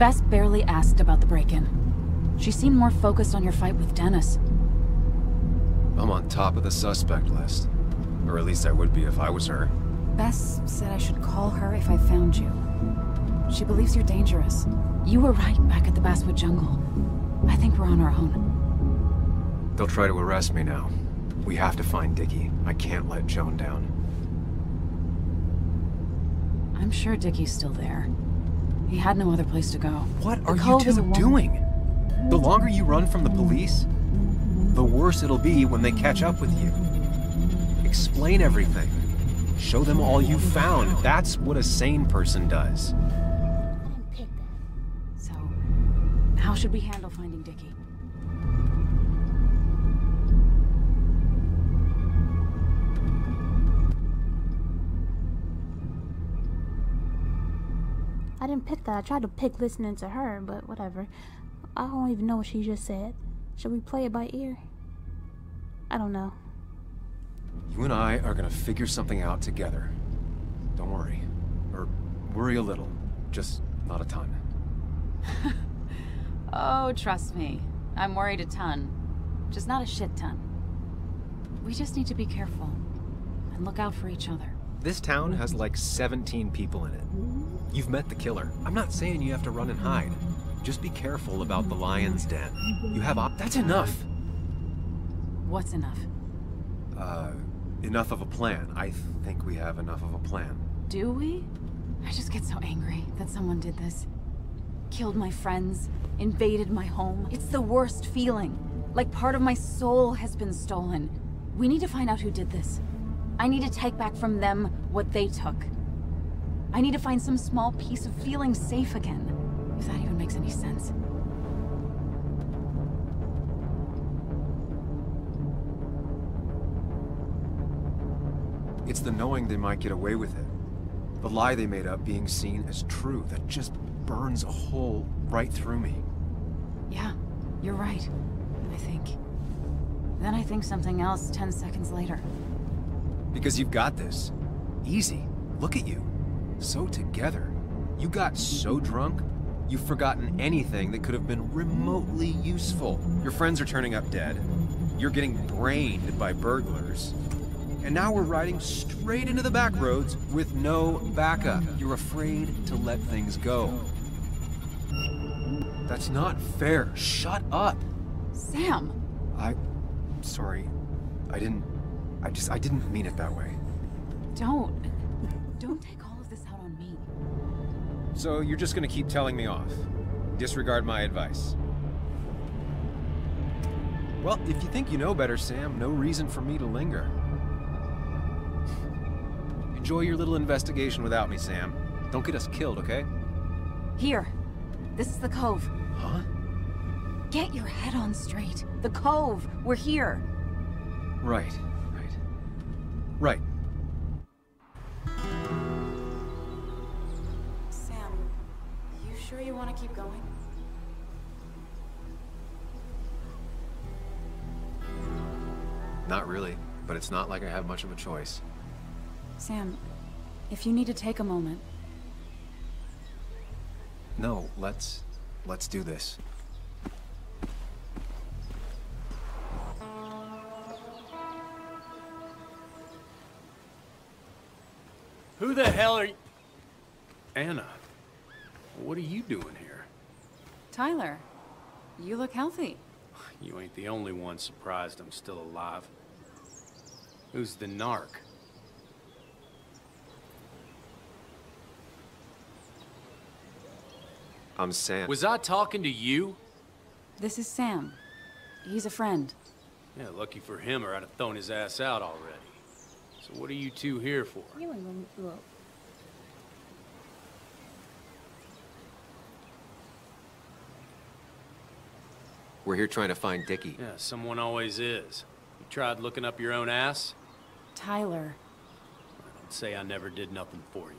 Bess barely asked about the break-in. She seemed more focused on your fight with Dennis. I'm on top of the suspect list. Or at least I would be if I was her. Bess said I should call her if I found you. She believes you're dangerous. You were right back at the Basswood Jungle. I think we're on our own. They'll try to arrest me now. We have to find Dickie. I can't let Joan down. I'm sure Dickie's still there. He had no other place to go. What are you two doing? The longer you run from the police, the worse it'll be when they catch up with you. Explain everything. Show them all you found. That's what a sane person does. So, how should we handle finding Dickie? I didn't pick that. I tried to pick listening to her, but whatever. I don't even know what she just said. Should we play it by ear? I don't know. You and I are gonna figure something out together. Don't worry. Or worry a little. Just not a ton. Oh, trust me. I'm worried a ton. Just not a shit ton. We just need to be careful. And look out for each other. This town has like 17 people in it. You've met the killer. I'm not saying you have to run and hide. Just be careful about the lion's den. You have That's enough! What's enough? Enough of a plan. I think we have enough of a plan. Do we? I just get so angry that someone did this. Killed my friends, invaded my home. It's the worst feeling. Like part of my soul has been stolen. We need to find out who did this. I need to take back from them what they took. I need to find some small piece of feeling safe again. If that even makes any sense. It's the knowing they might get away with it. The lie they made up being seen as true that just burns a hole right through me. Yeah, you're right, I think. Then I think something else 10 seconds later. Because you've got this. Easy. Look at you. So together. You got so drunk, you've forgotten anything that could have been remotely useful. Your friends are turning up dead. You're getting brained by burglars. And now we're riding straight into the back roads with no backup. You're afraid to let things go. That's not fair. Shut up. Sam! Sorry. I didn't mean it that way. Don't take all of this out on me. So you're just gonna keep telling me off? Disregard my advice? Well, if you think you know better, Sam, no reason for me to linger. Enjoy your little investigation without me, Sam. Don't get us killed, okay? Here. This is the Cove. Huh? Get your head on straight. The Cove. We're here. Right. Right. Sam, you sure you want to keep going? Not really, but it's not like I have much of a choice. Sam, if you need to take a moment. No, let's do this. Who the hell are you? Anna, what are you doing here? Tyler, you look healthy. You ain't the only one surprised I'm still alive. Who's the narc? I'm Sam. Was I talking to you? This is Sam. He's a friend. Yeah, lucky for him or I'd have thrown his ass out already. So what are you two here for? You ain't gonna look. We're here trying to find Dickie. Yeah, someone always is. You tried looking up your own ass? Tyler. Don't say I never did nothing for you.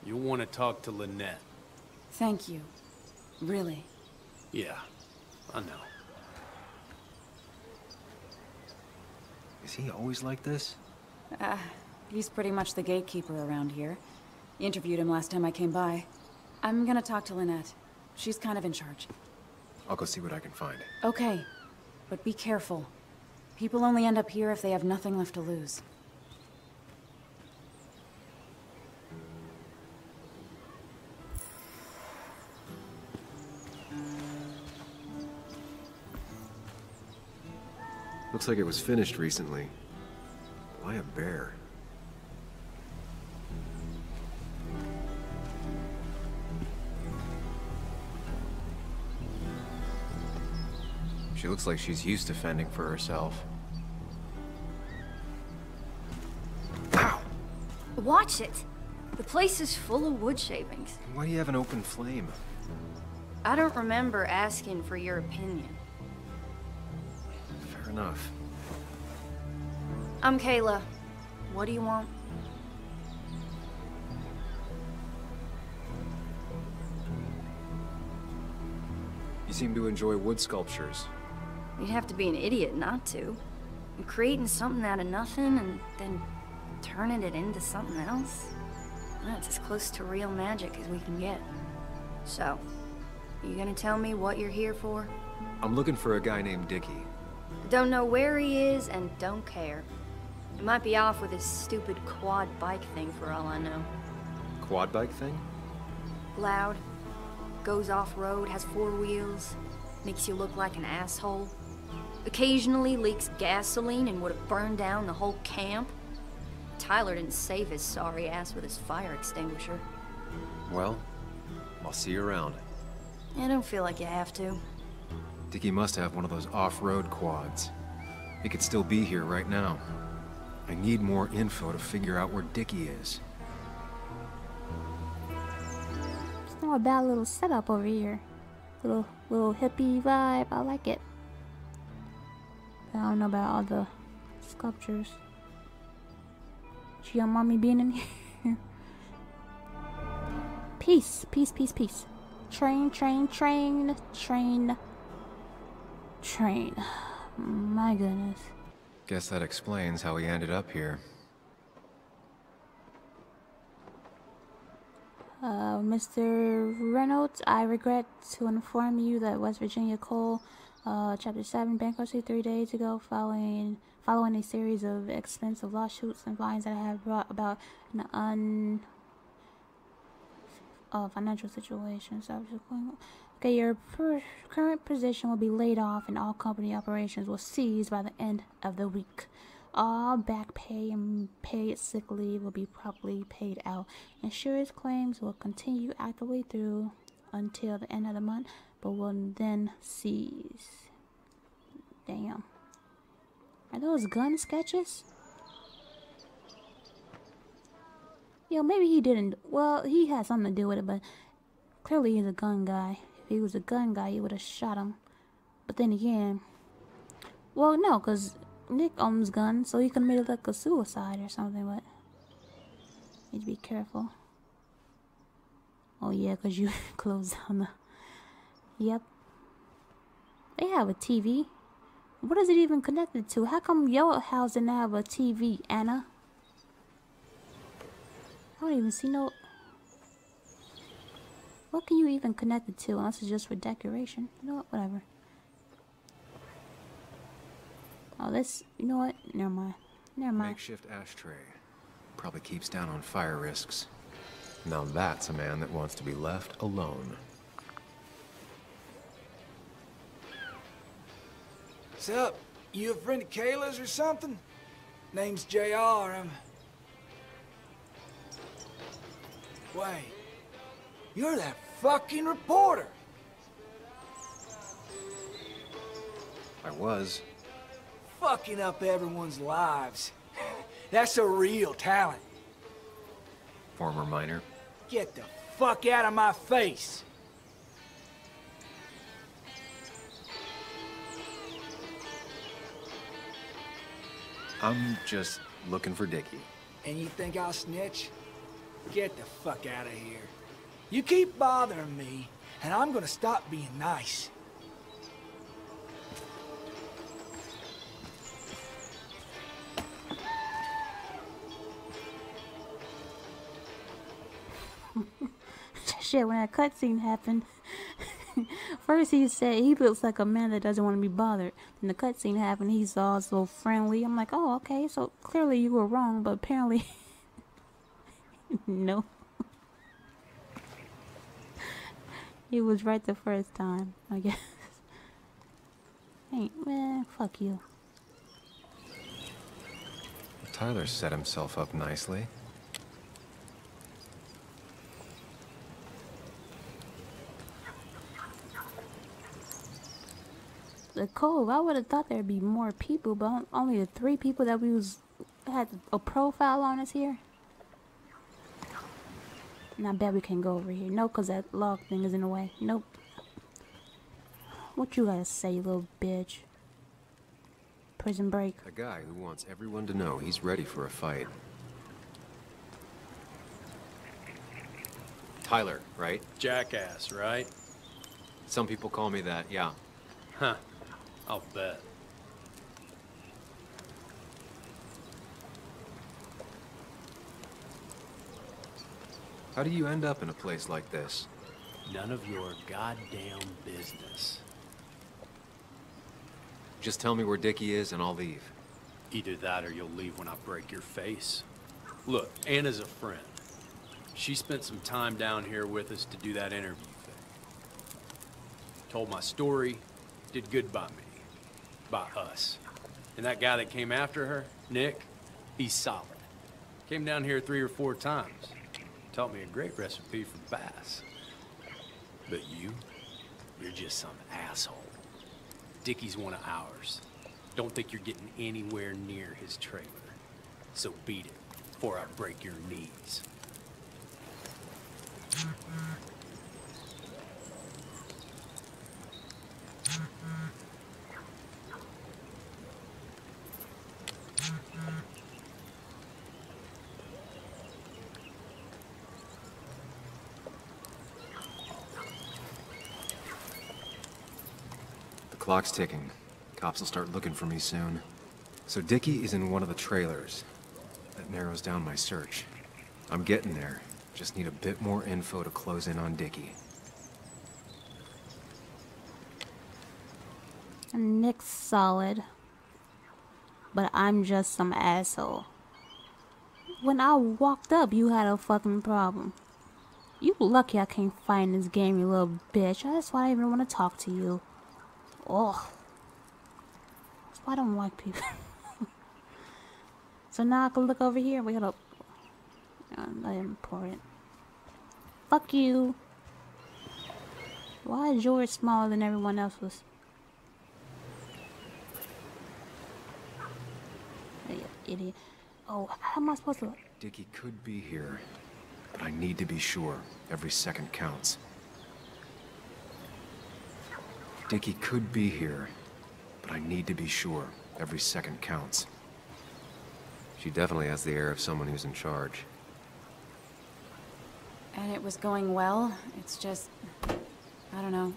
You'll want to talk to Lynette. Thank you. Really. Yeah, I know. Is he always like this? He's pretty much the gatekeeper around here. Interviewed him last time I came by. I'm gonna talk to Lynette. She's kind of in charge. I'll go see what I can find. Okay, but be careful. People only end up here if they have nothing left to lose. Looks like it was finished recently. Why a bear? She looks like she's used to fending for herself. Ow! Watch it! The place is full of wood shavings. Why do you have an open flame? I don't remember asking for your opinion. Fair enough. I'm Kayla. What do you want? You seem to enjoy wood sculptures. You'd have to be an idiot not to. And creating something out of nothing and then turning it into something else? That's as close to real magic as we can get. So, you gonna tell me what you're here for? I'm looking for a guy named Dickie. Don't know where he is and don't care. He might be off with his stupid quad bike thing for all I know. Quad bike thing? Loud, goes off-road, has 4 wheels, makes you look like an asshole. Occasionally leaks gasoline and would have burned down the whole camp. Tyler didn't save his sorry ass with his fire extinguisher. Well, I'll see you around. I don't feel like you have to. Dickie must have one of those off-road quads. He could still be here right now. I need more info to figure out where Dickie is. It's not a bad little setup over here. Little hippie vibe. I like it. I don't know about all the sculptures. She don't mind me being in here. Peace, peace, peace, peace. Train, train, train, train, train. My goodness. Guess that explains how he ended up here. Mr. Reynolds, I regret to inform you that West Virginia Coal, Chapter 7 bankruptcy 3 days ago, following a series of expensive lawsuits and fines that have brought about an financial situation. So okay, your current position will be laid off and all company operations will cease by the end of the week. All back pay and paid sick leave will be properly paid out. Insurance claims will continue actively through until the end of the month, but will then cease. Damn. Are those gun sketches? Yo, maybe he didn't. Well, he had something to do with it, but clearly he's a gun guy. If he was a gun guy, he would have shot him. But then again, well, no, because Nick owns guns, so he could have made it like a suicide or something, but need to be careful. Oh yeah, because you closed down the... Yep. They have a TV. What is it even connected to? How come your house didn't have a TV, Anna? I don't even see no... What can you even connect it to unless it's just for decoration? You know what? Whatever. Oh, this... You know what? Never mind. Never mind. Makeshift ashtray. Probably keeps down on fire risks. Now that's a man that wants to be left alone. What's up? You a friend of Kayla's or something? Name's JR. Wait. You're that fucking reporter. I was. Fucking up everyone's lives. That's a real talent. Former miner. Get the fuck out of my face. I'm just looking for Dickie. And you think I'll snitch? Get the fuck out of here. You keep bothering me, and I'm gonna stop being nice. Shit, when that cutscene happened, First he said he looks like a man that doesn't want to be bothered. Then the cutscene happened. He's all so friendly. I'm like, oh, okay. So clearly you were wrong, but apparently, no. He was right the first time, I guess. Hey, man, fuck you. Tyler set himself up nicely. The Cove, I would have thought there'd be more people, but only the 3 people that we had a profile on us here. And I bet we can go over here. No, because that log thing is in the way. Nope. What you gotta say, you little bitch? Prison break. A guy who wants everyone to know he's ready for a fight. Tyler, right? Jackass, right? Some people call me that, yeah. Huh. I'll bet. How do you end up in a place like this? None of your goddamn business. Just tell me where Dickie is and I'll leave. Either that or you'll leave when I break your face. Look, Anna's a friend. She spent some time down here with us to do that interview thing. Told my story, did good by me. By us. And that guy that came after her, Nick, he's solid. Came down here 3 or 4 times. Taught me a great recipe for bass. But you're just some asshole. Dickie's one of ours. Don't think you're getting anywhere near his trailer. So beat it before I break your knees. The clock's ticking. Cops will start looking for me soon. So Dickie is in one of the trailers. That narrows down my search. I'm getting there. Just need a bit more info to close in on Dickie. Nick's solid. But I'm just some asshole. When I walked up, you had a fucking problem. You lucky I can't find this game, you little bitch. That's why I even want to talk to you. Oh. That's why I don't like people. So now I can look over here. We gotta... not important. Fuck you. Why is yours smaller than everyone else's? Idiot. Oh, how am I supposed to... Dickie could be here, but I need to be sure. Every second counts. Dickie could be here, but I need to be sure. Every second counts. She definitely has the air of someone who's in charge. And it was going well. It's just, I don't know,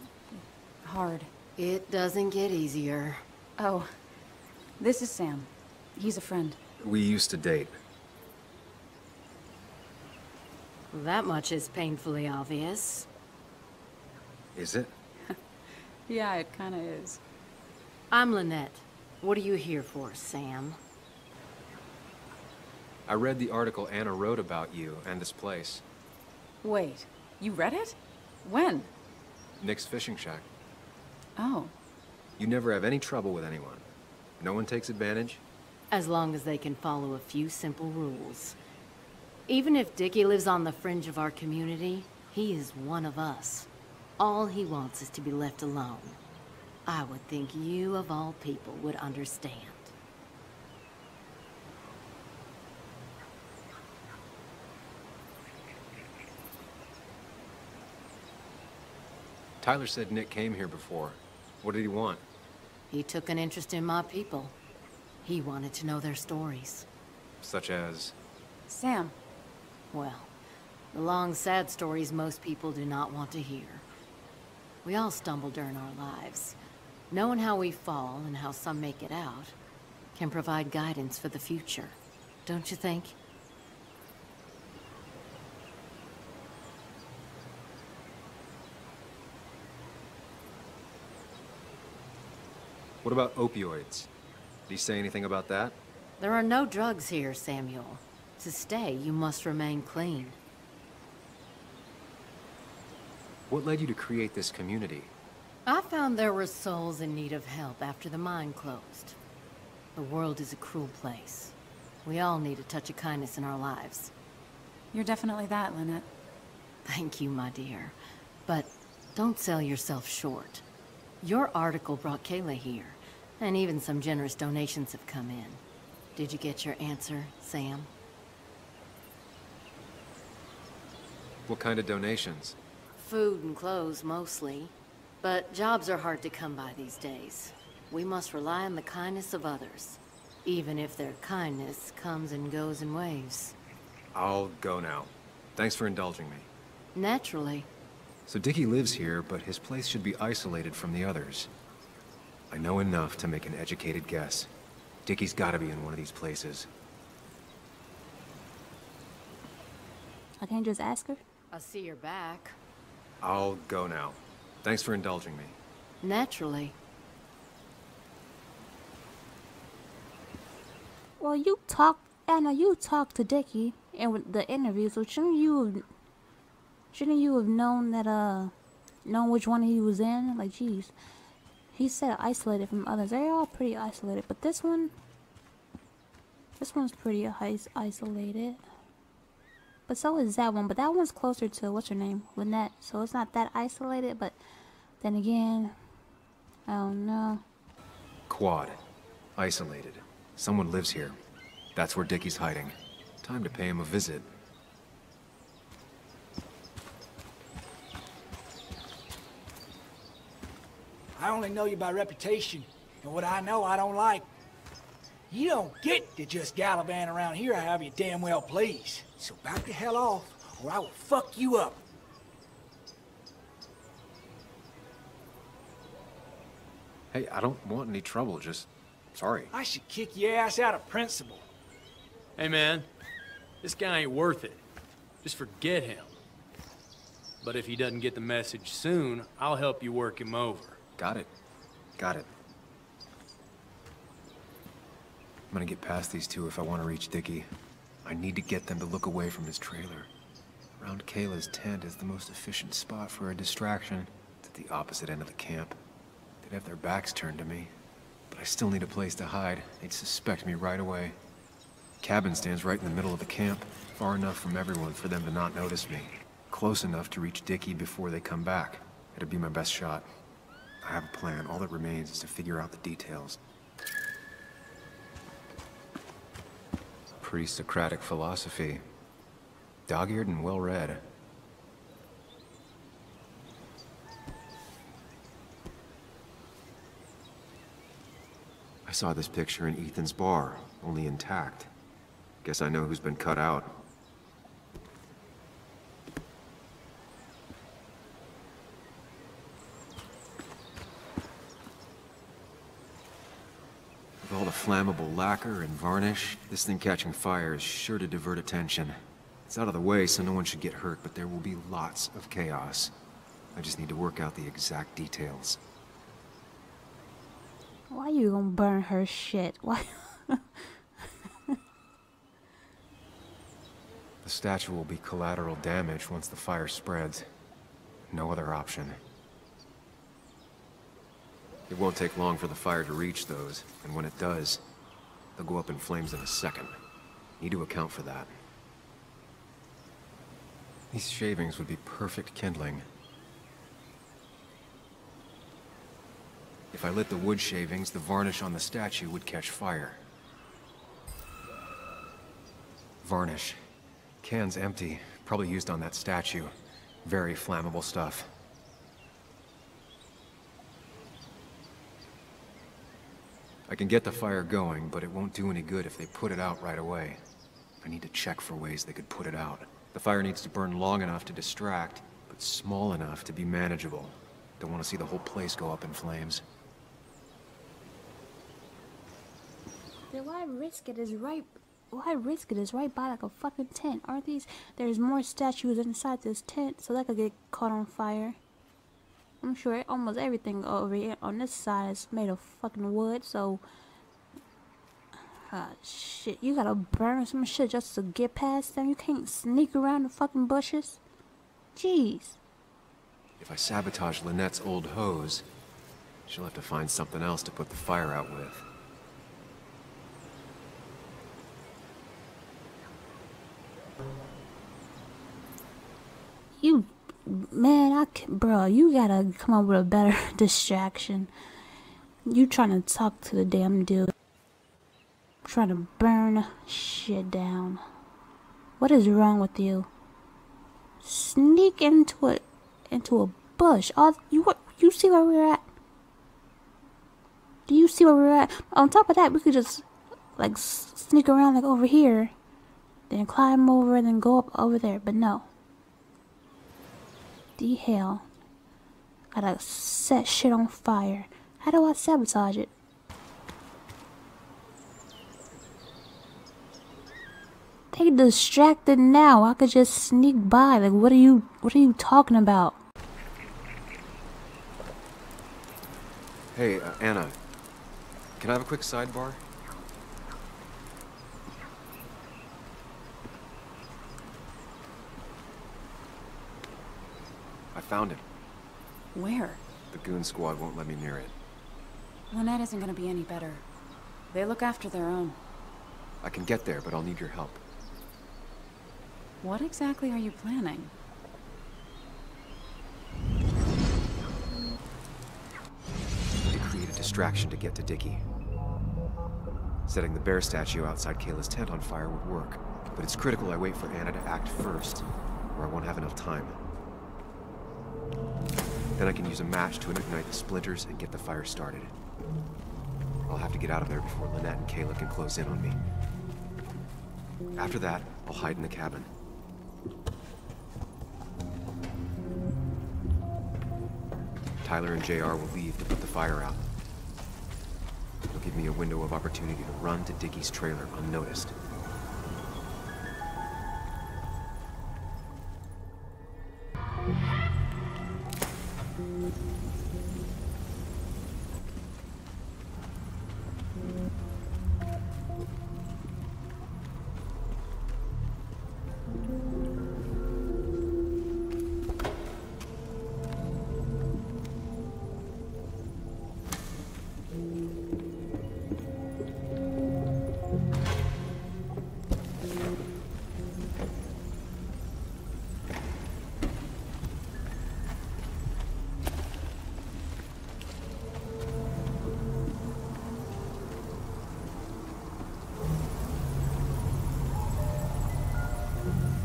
hard. It doesn't get easier. Oh, this is Sam. He's a friend. We used to date. That much is painfully obvious. Is it? Yeah, it kind of is. I'm Lynette. What are you here for, Sam? I read the article Anna wrote about you and this place. Wait, you read it? When? Nick's fishing shack. Oh. You never have any trouble with anyone. No one takes advantage. As long as they can follow a few simple rules. Even if Dickie lives on the fringe of our community, he is one of us. All he wants is to be left alone. I would think you, of all people, would understand. Tyler said Nick came here before. What did he want? He took an interest in my people. He wanted to know their stories. Such as? Sam. Well, the long, sad stories most people do not want to hear. We all stumble during our lives. Knowing how we fall and how some make it out can provide guidance for the future, don't you think? What about opioids? Did he say anything about that? There are no drugs here, Samuel. To stay, you must remain clean. What led you to create this community? I found there were souls in need of help after the mine closed. The world is a cruel place. We all need a touch of kindness in our lives. You're definitely that, Lynette. Thank you, my dear. But don't sell yourself short. Your article brought Kayla here, and even some generous donations have come in. Did you get your answer, Sam? What kind of donations? Food and clothes, mostly. But jobs are hard to come by these days. We must rely on the kindness of others, even if their kindness comes and goes in waves. I'll go now. Thanks for indulging me. Naturally. So Dickie lives here, but his place should be isolated from the others. I know enough to make an educated guess. Dickie's gotta be in one of these places. I can't just ask her? I see you're back. I'll go now. Thanks for indulging me. Naturally. Well, Anna, you talked to Dickie in the interview, so shouldn't you have known that, known which one he was in? Like, jeez. He said isolated from others. They're all pretty isolated, but this one's pretty isolated. But so is that one, but that one's closer to, what's her name? Lynette. So it's not that isolated, but then again, I don't know. Quad. Isolated. Someone lives here. That's where Dickie's hiding. Time to pay him a visit. I only know you by reputation, and what I know I don't like. You don't get to just gallivant around here however you damn well please. So back the hell off, or I will fuck you up. Hey, I don't want any trouble, just... sorry. I should kick your ass out of principle. Hey, man. This guy ain't worth it. Just forget him. But if he doesn't get the message soon, I'll help you work him over. Got it. Got it. I'm gonna get past these two if I want to reach Dickie. I need to get them to look away from his trailer. Around Kayla's tent is the most efficient spot for a distraction. It's at the opposite end of the camp. They'd have their backs turned to me. But I still need a place to hide. They'd suspect me right away. Cabin stands right in the middle of the camp, far enough from everyone for them to not notice me. Close enough to reach Dickie before they come back. It'd be my best shot. I have a plan. All that remains is to figure out the details. Pretty Socratic philosophy. Dog-eared and well-read. I saw this picture in Ethan's bar, only intact. Guess I know who's been cut out. With all the flammable lacquer and varnish, this thing catching fire is sure to divert attention. It's out of the way, so no one should get hurt, but there will be lots of chaos. I just need to work out the exact details. Why you gonna burn her shit? Why? The statue will be collateral damage once the fire spreads. No other option. It won't take long for the fire to reach those, and when it does, they'll go up in flames in a second. Need to account for that. These shavings would be perfect kindling. If I lit the wood shavings, the varnish on the statue would catch fire. Varnish. Can's empty. Probably used on that statue. Very flammable stuff. I can get the fire going, but it won't do any good if they put it out right away. I need to check for ways they could put it out. The fire needs to burn long enough to distract, but small enough to be manageable. Don't want to see the whole place go up in flames. Then why risk it? Why risk it? It's right by like a fucking tent. There's more statues inside this tent, so that could get caught on fire. I'm sure almost everything over here on this side is made of fucking wood, so... shit, you gotta burn some shit just to get past them? You can't sneak around the fucking bushes? Jeez. If I sabotage Lynette's old hose, she'll have to find something else to put the fire out with. You... Man, bro, you gotta come up with a better distraction. You trying to talk to the damn dude. Trying to burn shit down. What is wrong with you? Sneak into a bush. You see where we're at? Do you see where we're at? On top of that, we could just like sneak around like over here, then climb over and then go up over there. But no. The hell. Gotta set shit on fire. How do I sabotage it? They distracted now. I could just sneak by. Like, what are you talking about? Hey, Anna. Can I have a quick sidebar? I found him. Where? The goon squad won't let me near it. Lynette isn't gonna be any better. They look after their own. I can get there, but I'll need your help. What exactly are you planning? To create a distraction to get to Dickie. Setting the bear statue outside Kayla's tent on fire would work, but it's critical I wait for Anna to act first, or I won't have enough time. Then I can use a match to ignite the splinters and get the fire started. I'll have to get out of there before Lynette and Kayla can close in on me. After that, I'll hide in the cabin. Tyler and JR will leave to put the fire out. It'll give me a window of opportunity to run to Dickie's trailer unnoticed.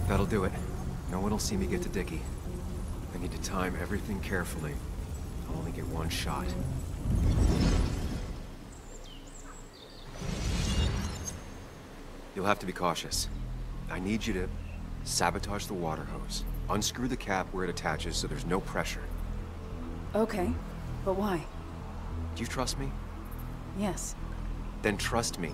That'll do it. No one will see me get to Dickie. I need to time everything carefully. I'll only get one shot. You'll have to be cautious. I need you to sabotage the water hose. Unscrew the cap where it attaches so there's no pressure. Okay, but why? Do you trust me? Yes. Then trust me.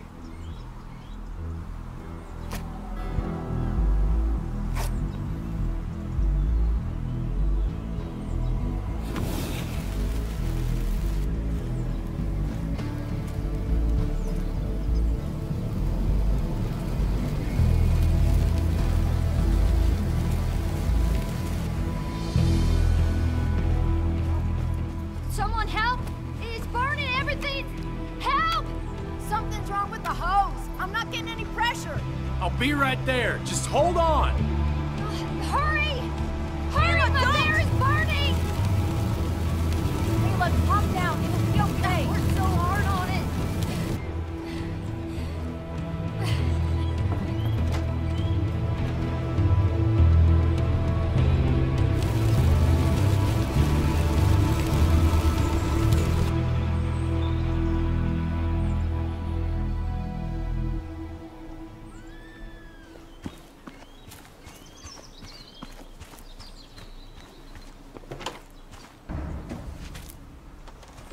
Someone help! It's burning everything! Help! Something's wrong with the hose. I'm not getting any pressure. I'll be right there. Just hold on. Hurry! Hurry! The bear is burning! Hey, look, calm down. It'll be okay. We're so hard on it.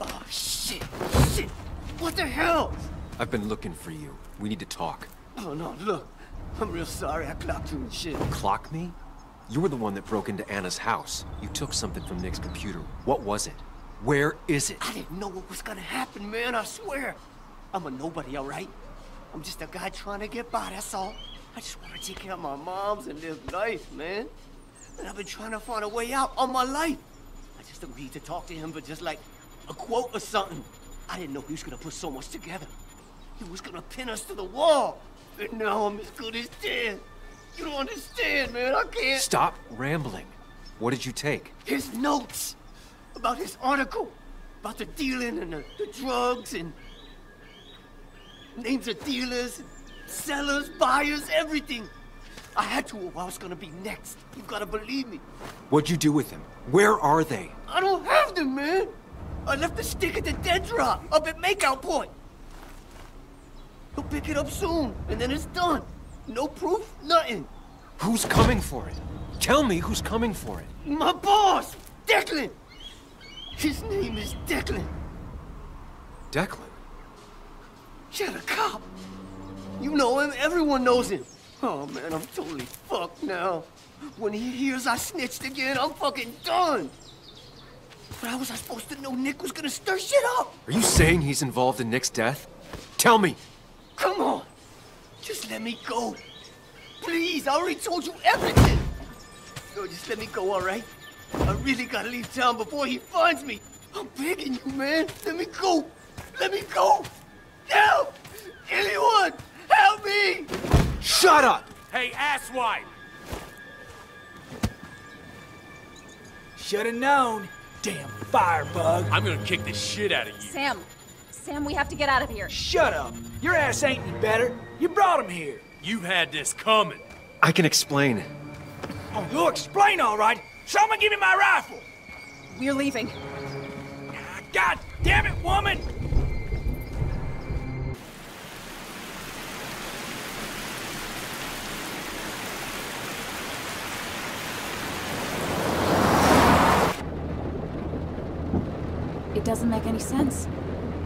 Oh, shit! Shit! What the hell? I've been looking for you. We need to talk. Oh, no, look. I'm real sorry I clocked you and shit. Clock me? You were the one that broke into Anna's house. You took something from Nick's computer. What was it? Where is it? I didn't know what was gonna happen, man, I swear. I'm a nobody, all right? I'm just a guy trying to get by, that's all. I just want to take care of my moms and live life, man. And I've been trying to find a way out all my life. I just agreed to talk to him for just like a quote or something. I didn't know he was gonna put so much together. He was gonna pin us to the wall. And now I'm as good as dead. You don't understand, man, I can't. Stop rambling. What did you take? His notes about his article, about the dealing and the drugs and names of dealers, sellers, buyers, everything. I had to or I was gonna be next. You gotta believe me. What'd you do with them? Where are they? I don't have them, man. I left the stick at the dead drop up at Makeout Point. He'll pick it up soon, and then it's done. No proof, nothing. Who's coming for it? Tell me who's coming for it. My boss, Declan. His name is Declan. Declan? Yeah, the cop. You know him, everyone knows him. Oh man, I'm totally fucked now. When he hears I snitched again, I'm fucking done. But how was I supposed to know Nick was gonna stir shit up? Are you saying he's involved in Nick's death? Tell me! Come on! Just let me go. Please, I already told you everything! No, just let me go, alright? I really gotta leave town before he finds me. I'm begging you, man. Let me go! Let me go! Help! Anyone! Help me! Shut up! Hey, asswipe! Should've known. Damn firebug. I'm gonna kick the shit out of you. Sam, we have to get out of here. Shut up. Your ass ain't any better. You brought him here. You had this coming. I can explain. Oh, you'll explain all right. Someone give me my rifle. We're leaving. God damn it, woman! It doesn't make any sense.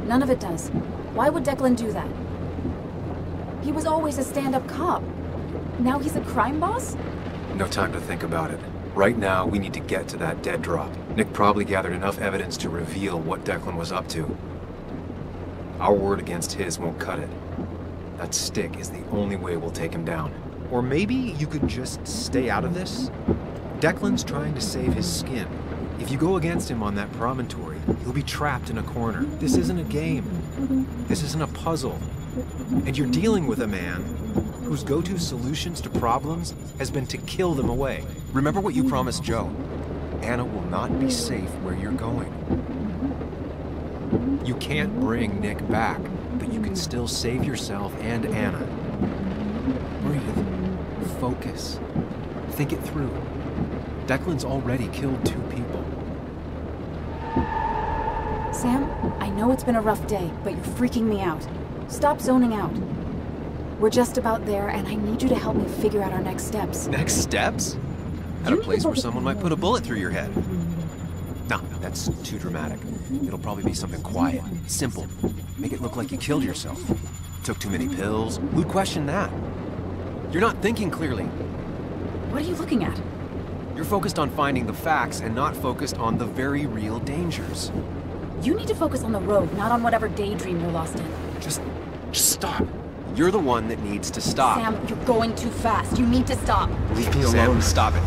None of it does. Why would Declan do that? He was always a stand-up cop. Now he's a crime boss? No time to think about it. Right now, we need to get to that dead drop. Nick probably gathered enough evidence to reveal what Declan was up to. Our word against his won't cut it. That stick is the only way we'll take him down. Or maybe you could just stay out of this? Declan's trying to save his skin. If you go against him on that promontory, he'll be trapped in a corner. This isn't a game. This isn't a puzzle. And you're dealing with a man whose go-to solutions to problems has been to kill them away. Remember what you promised Joe. Anna will not be safe where you're going. You can't bring Nick back, but you can still save yourself and Anna. Breathe. Focus. Think it through. Declan's already killed 2 people. Sam, I know it's been a rough day, but you're freaking me out. Stop zoning out. We're just about there, and I need you to help me figure out our next steps. Next steps? At a place where someone might put a bullet through your head. No, that's too dramatic. It'll probably be something quiet, simple. Make it look like you killed yourself. Took too many pills. Who'd question that? You're not thinking clearly. What are you looking at? You're focused on finding the facts and not focused on the very real dangers. You need to focus on the road, not on whatever daydream you're lost in. Just stop. You're the one that needs to stop. Sam, you're going too fast. You need to stop. Leave me alone. Sam, stop it.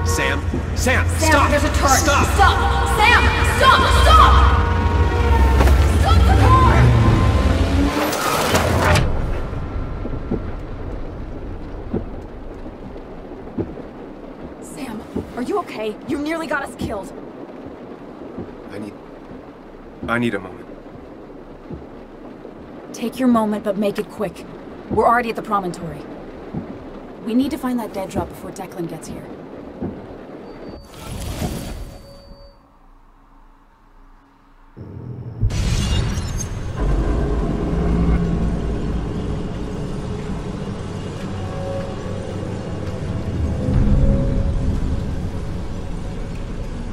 Sam, Sam, stop! There's a turn. Stop! Stop! Sam, stop! Stop! Stop the car! Sam, are you okay? You nearly got us killed. I need a moment. Take your moment, but make it quick. We're already at the promontory. We need to find that dead drop before Declan gets here.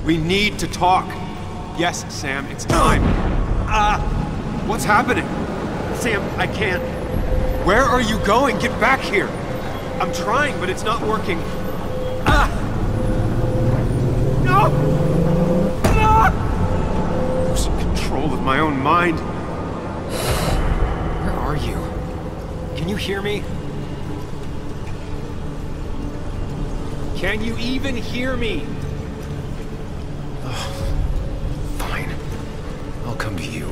We need to talk. Yes, Sam, it's time. What's happening? Sam, I can't. Where are you going? Get back here. I'm trying, but it's not working. hear me? Can you even hear me? Fine. I'll come to you.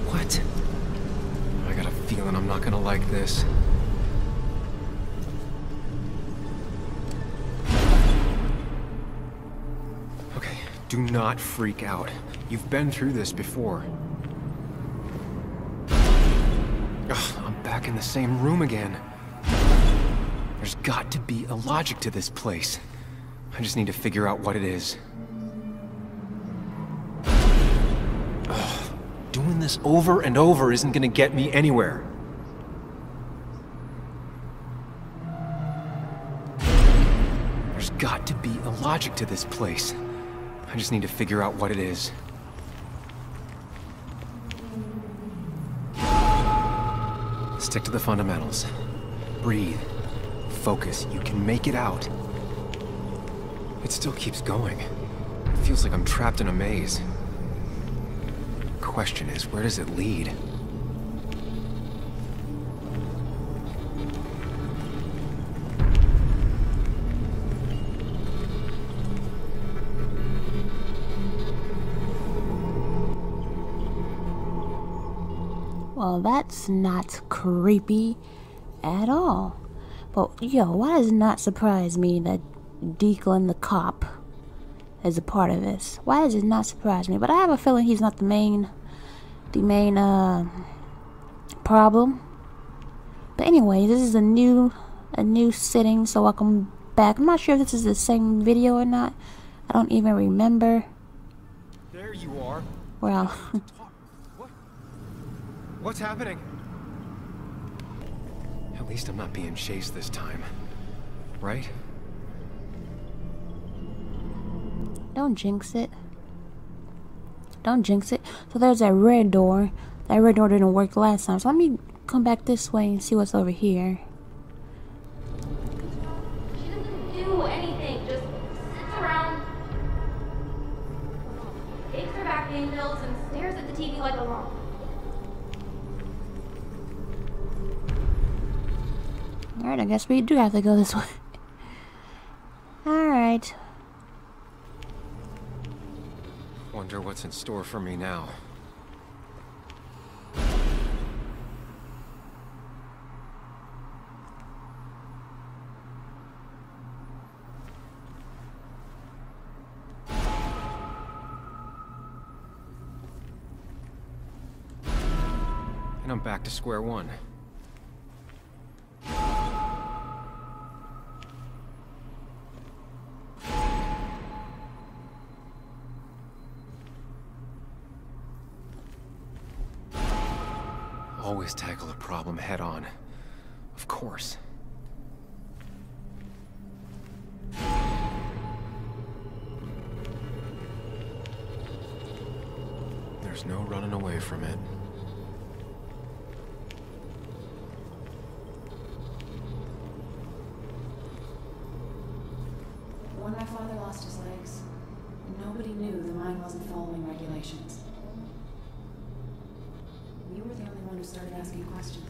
What? I got a feeling I'm not gonna like this. Okay, do not freak out. You've been through this before. Ugh, I'm back in the same room again. There's got to be a logic to this place. I just need to figure out what it is. Ugh, doing this over and over isn't gonna get me anywhere. There's got to be a logic to this place. I just need to figure out what it is. Stick to the fundamentals. Breathe. Focus. You can make it out. It still keeps going. It feels like I'm trapped in a maze. Question is, where does it lead? Well, that's not creepy at all. But, yo, why does it not surprise me that Declan the cop is a part of this? Why does it not surprise me? But I have a feeling he's not the main problem. But anyway, this is a new sitting, so welcome back. I'm not sure if this is the same video or not. I don't even remember. There you are. Well, What's happening? At least I'm not being chased this time. Right? don't jinx it. Don't jinx it. So there's that red door. That red door didn't work last time. So let me come back this way and see what's over here. She doesn't do anything. Just sits around, takes her vacuum pills, and stares at the TV like a mom. Alright, I guess we do have to go this way. Alright. Wonder what's in store for me now. And I'm back to square one. Always tackle a problem head on. Of course. There's no running away from it. When my father lost his legs, nobody knew the mine wasn't following regulations. You were the only one who started asking questions.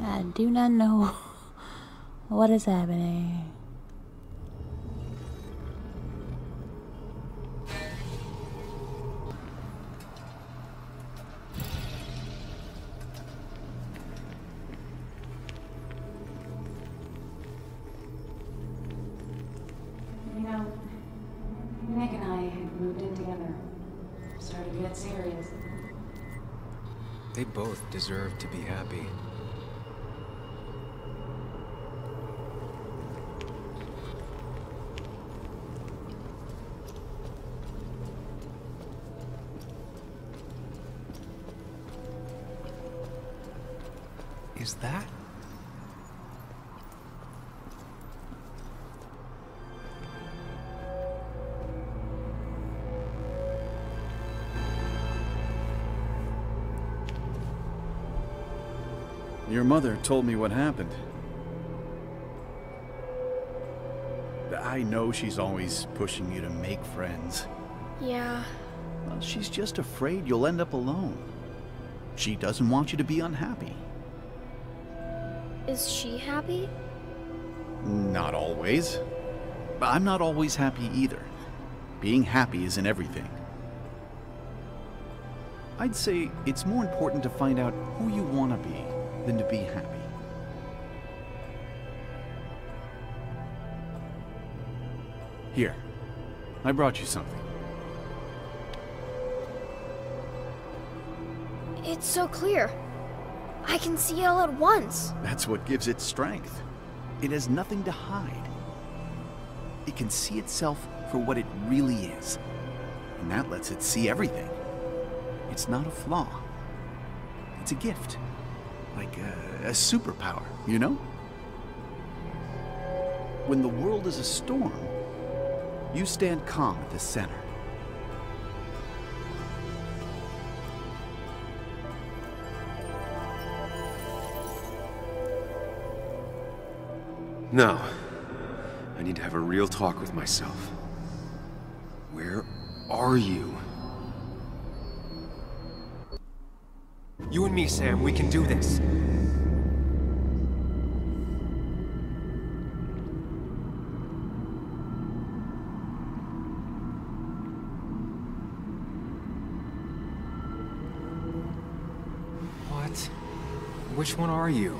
I do not know what is happening. They both deserve to be happy. Is that? Your mother told me what happened. I know she's always pushing you to make friends. Yeah. Well, she's just afraid you'll end up alone. She doesn't want you to be unhappy. Is she happy? Not always. But I'm not always happy either. Being happy isn't everything. I'd say it's more important to find out who you want to be than to be happy. Here, I brought you something. It's so clear. I can see it all at once. That's what gives it strength. It has nothing to hide. It can see itself for what it really is. And that lets it see everything. It's not a flaw. It's a gift. Like a superpower, you know? When the world is a storm, you stand calm at the center. No. I need to have a real talk with myself. Where are you? You and me, Sam, we can do this. What? Which one are you?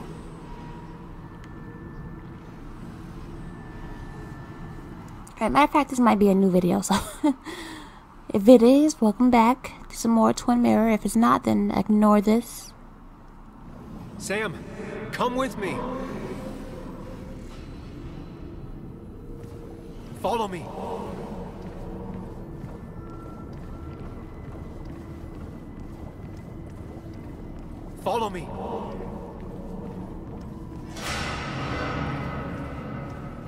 Alright, matter of fact, this might be a new video, so if it is, welcome back to some more Twin Mirror. If it's not, then ignore this. Sam, come with me. Follow me. Follow me.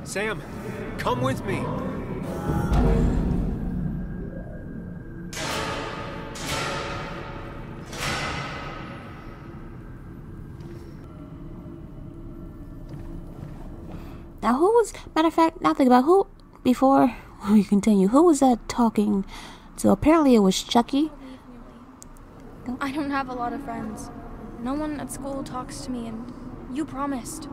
Sam, come with me. Now, who was, matter of fact, now think about who, before we continue, who was that talking to? Apparently it was Chucky. I don't have a lot of friends. No one at school talks to me, and you promised.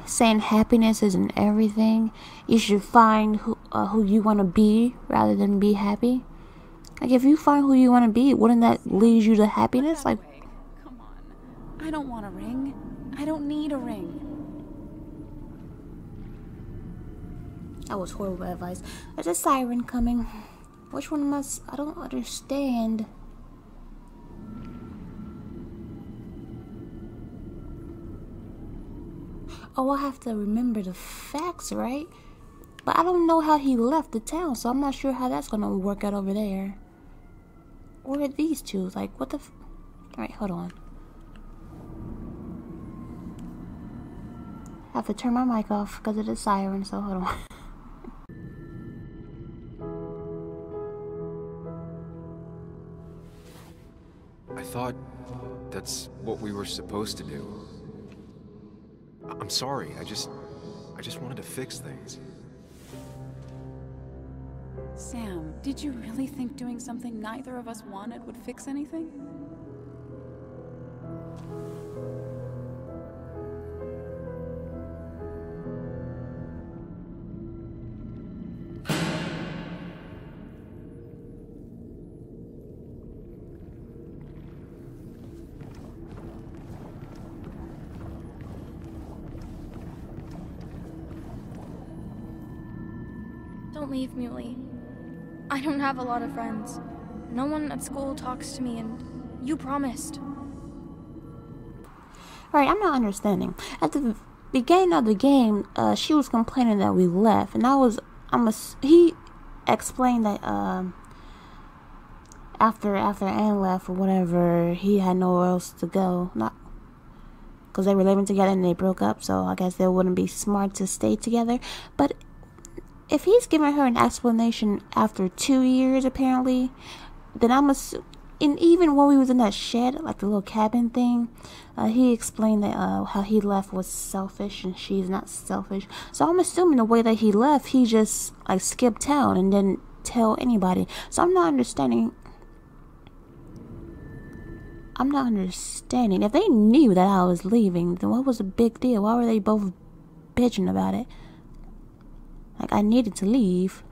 Saying happiness isn't everything. You should find who you want to be rather than be happy. Like, if you find who you want to be, wouldn't that lead you to happiness? Like, come on. I don't want a ring. I don't need a ring. that was horrible advice. There's a siren coming. Which one must... I don't understand. Oh, I have to remember the facts, right? But I don't know how he left the town, so I'm not sure how that's gonna work out over there. Or are these two? Like, what the f... Alright, hold on. I have to turn my mic off because of the siren, so hold on. I thought that's what we were supposed to do. I'm sorry, I just wanted to fix things. Sam, did you really think doing something neither of us wanted would fix anything? Don't leave, Muley. I don't have a lot of friends. No one at school talks to me, and you promised. Alright, I'm not understanding. At the beginning of the game, she was complaining that we left, and he explained that after Anne left or whatever, he had nowhere else to go. Not because they were living together and they broke up, so I guess they wouldn't be smart to stay together. But if he's giving her an explanation after 2 years, apparently, then I'm assuming. And even when we was in that shed, like the little cabin thing, he explained that how he left was selfish and she's not selfish. So I'm assuming the way that he left, he just like skipped town and didn't tell anybody. So I'm not understanding. If they knew that I was leaving, then what was the big deal? Why were they both bitching about it? Like, I needed to leave.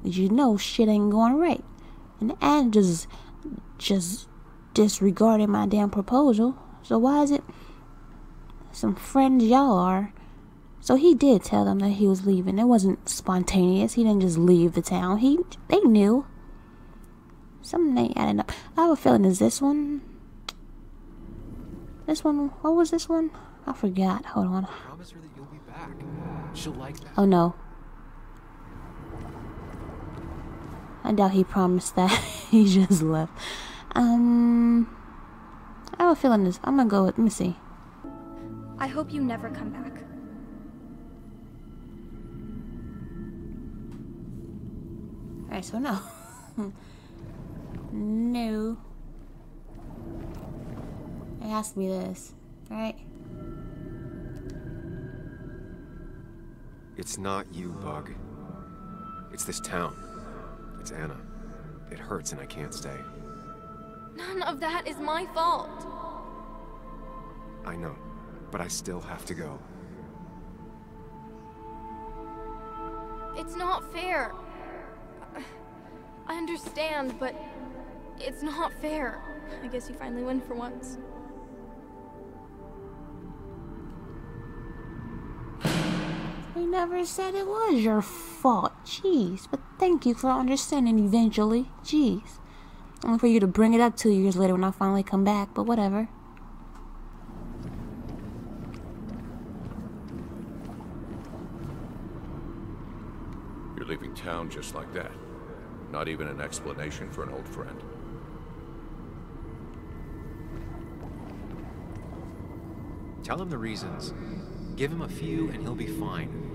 You know shit ain't going right. And Anne just disregarded my damn proposal. So why is it some friends y'all are? So he did tell them that he was leaving. It wasn't spontaneous. He didn't just leave the town. They knew. Something ain't adding up. I have a feeling is this one. This one, what was this one? I forgot. Hold on. Promise her that you'll be back. She'll like that. Oh no. I doubt he promised that. He just left. I have a feeling this. I'm gonna go with. Let me see. I hope you never come back. Alright, so no. No. It has to be this, right? It's not you, Bug. It's this town. It's Anna. It hurts and I can't stay. None of that is my fault. I know, but I still have to go. It's not fair. I understand, but it's not fair. I guess you finally win for once. We never said it was your fault. Jeez. But thank you for understanding eventually. Jeez. Only for you to bring it up 2 years later when I finally come back, but whatever. You're leaving town just like that. Not even an explanation for an old friend. Tell him the reasons. Give him a few and he'll be fine.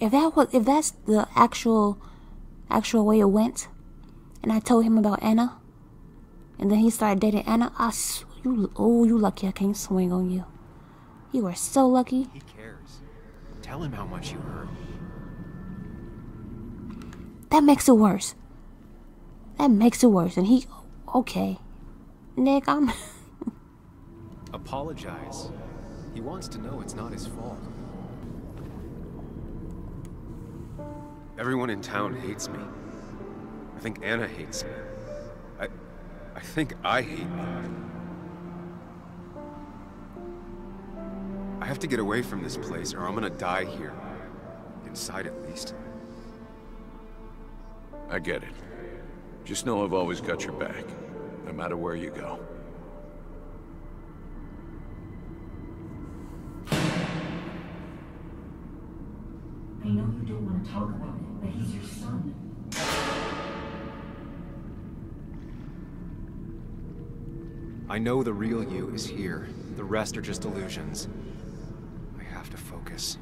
If that's the actual way it went, and I told him about Anna, and then he started dating Anna, you lucky I can't swing on you. You are so lucky. He cares. Tell him how much you hurt. That makes it worse. And he, okay. Nick, I'm... Apologize. He wants to know it's not his fault. Everyone in town hates me. I think Anna hates me. I think I hate me. I have to get away from this place or I'm gonna die here. Inside at least. I get it. Just know I've always got your back, no matter where you go. I know you don't want to talk about it, but he's your son. I know the real you is here. The rest are just illusions. I have to focus.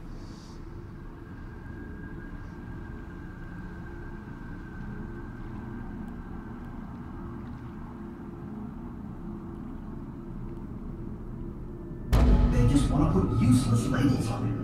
They just want to put useless labels on it.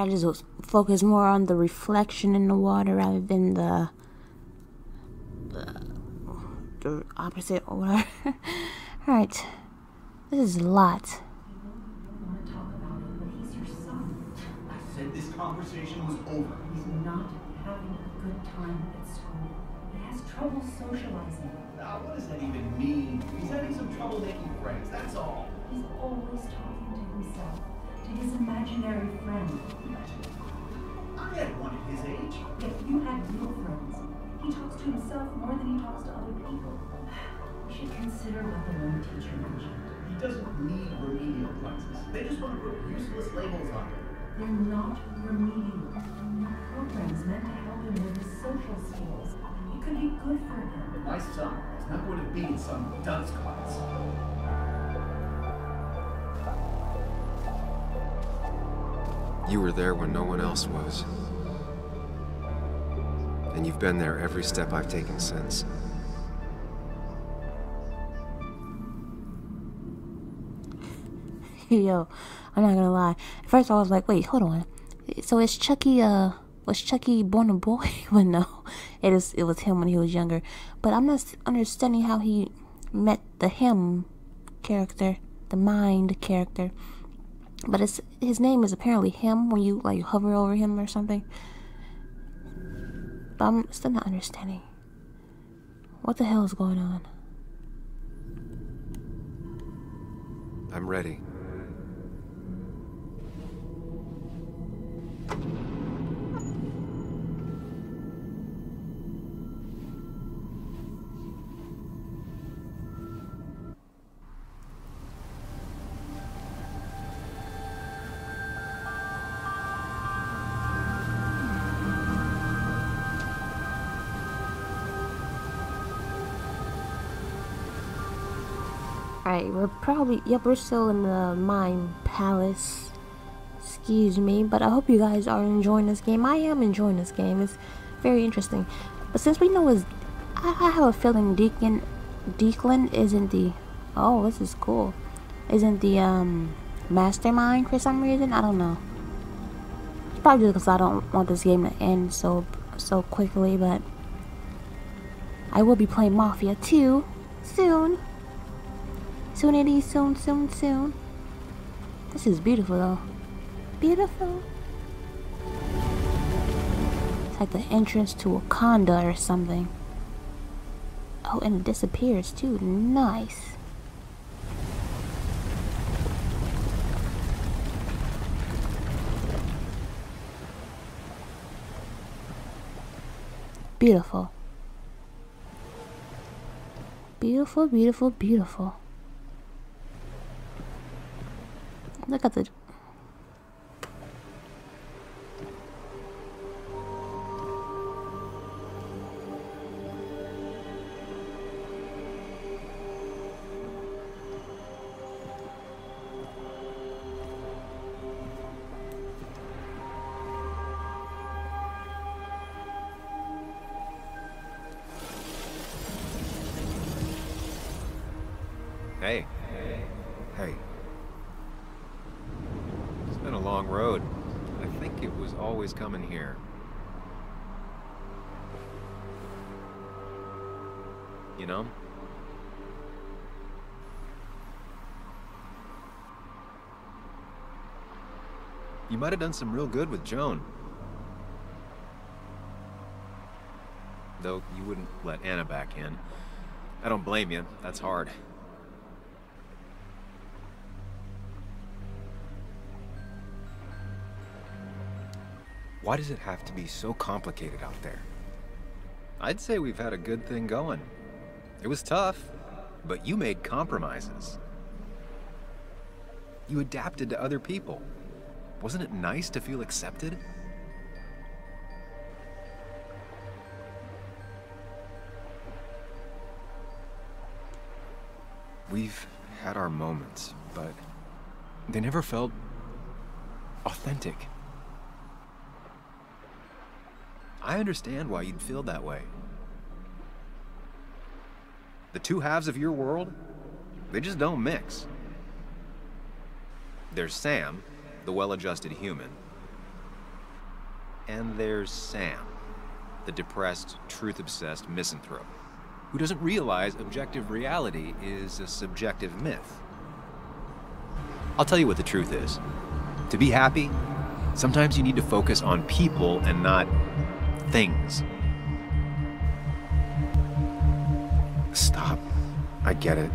I just was focused more on the reflection in the water rather than the opposite or whatever. Alright. This is a lot. I said this conversation was over. He's not having a good time at school. He has trouble socializing. Now, what does that even mean? He's having some trouble making friends, that's all. He's always talking to himself, to his imaginary friend. I had one at his age. Yet you had real friends. He talks to himself more than he talks to other people. You should consider what the one teacher mentioned. He doesn't need remedial classes. They just want to put useless labels on him. They're not remedial. Programs meant to help him with his social skills. It could be good for him. But my son is not going to be in some dunce class. You were there when no one else was. And you've been there every step I've taken since. Yo, I'm not gonna lie. At first I was like, wait, hold on. So is Chucky, was Chucky born a boy? But no, it was him when he was younger. But I'm not understanding how he met the him character, the mind character. But his name is apparently him when you like hover over him or something. But I'm still not understanding. What the hell is going on? I'm ready. Alright, we're still in the Mind Palace. Excuse me, but I hope you guys are enjoying this game. I am enjoying this game. It's very interesting. But since we know I have a feeling Declan isn't the, oh, this is cool. Isn't the, mastermind for some reason? I don't know. It's probably just because I don't want this game to end so quickly, but I will be playing Mafia 2 soon. Soonity, soon. This is beautiful though. Beautiful. It's like the entrance to Wakanda or something. Oh, and it disappears too. Nice. Beautiful. Beautiful, beautiful, beautiful. Look at the... Hey. Hey. It's been a long road. I think it was always coming here. You know? You might have done some real good with Joan. Though you wouldn't let Anna back in. I don't blame you. That's hard. Why does it have to be so complicated out there? I'd say we've had a good thing going. It was tough, but you made compromises. You adapted to other people. Wasn't it nice to feel accepted? We've had our moments, but they never felt authentic. I understand why you'd feel that way. The two halves of your world, they just don't mix. There's Sam, the well-adjusted human, And there's Sam, the depressed, truth-obsessed misanthrope, who doesn't realize objective reality is a subjective myth. I'll tell you what the truth is. To be happy, sometimes you need to focus on people and not things. Stop. I get it.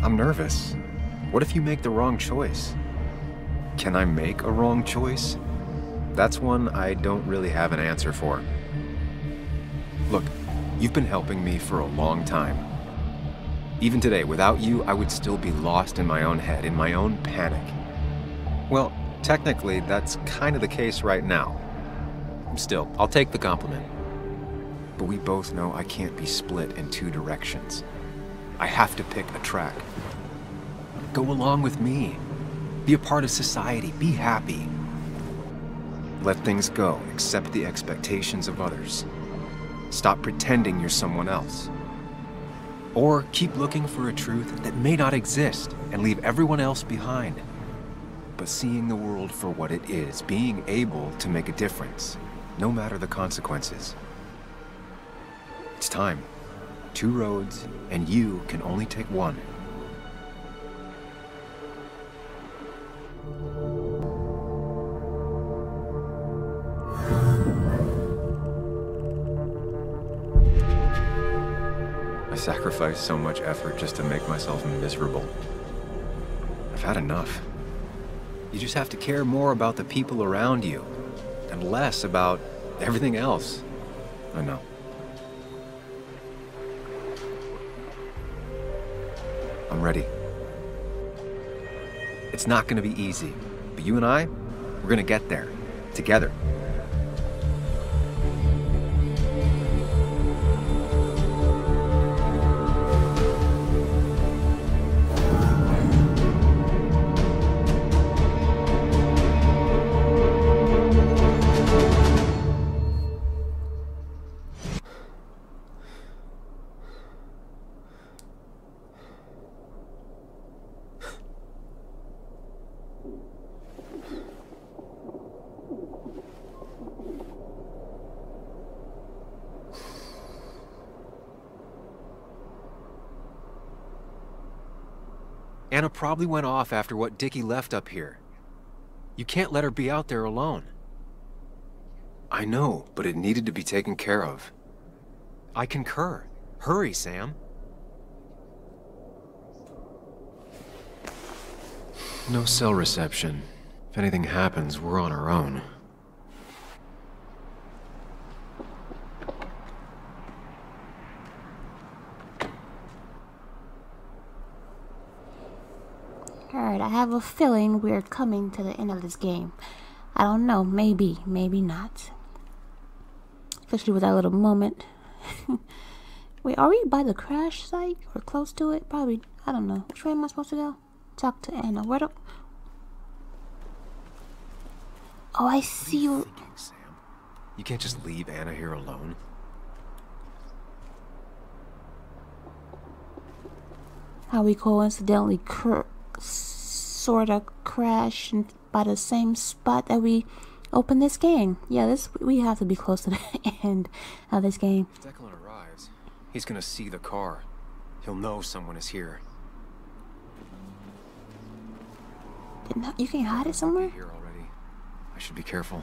I'm nervous. What if you make the wrong choice? Can I make a wrong choice? That's one I don't really have an answer for. Look, you've been helping me for a long time. Even today, without you, I would still be lost in my own head, in my own panic. Well, technically, that's kind of the case right now. Still, I'll take the compliment. But we both know I can't be split in two directions. I have to pick a track. Go along with me. Be a part of society. Be happy. Let things go. Accept the expectations of others. Stop pretending you're someone else. Or keep looking for a truth that may not exist and leave everyone else behind. But seeing the world for what it is, being able to make a difference, no matter the consequences. It's time. 2 roads, and you can only take one. I sacrificed so much effort just to make myself miserable. I've had enough. You just have to care more about the people around you, and less about everything else. I know. I'm ready. It's not gonna be easy, but you and I, we're gonna get there, together. Anna probably went off after what Dickie left up here. You can't let her be out there alone. I know, but it needed to be taken care of. I concur. Hurry, Sam. No cell reception. If anything happens, we're on our own. Alright, I have a feeling we're coming to the end of this game. I don't know, maybe, maybe not. Especially with that little moment. Wait, are we by the crash site? Or close to it? Probably, I don't know. Which way am I supposed to go? Talk to Anna. Where do... Oh, I see you. What are you thinking, Sam? You can't just leave Anna here alone. How we coincidentally sort of crash by the same spot that we opened this game. Yeah, we have to be close to the end of this game. If Declan arrives, he's gonna see the car. He'll know someone is here. You can hide it somewhere? Here already. I should be careful.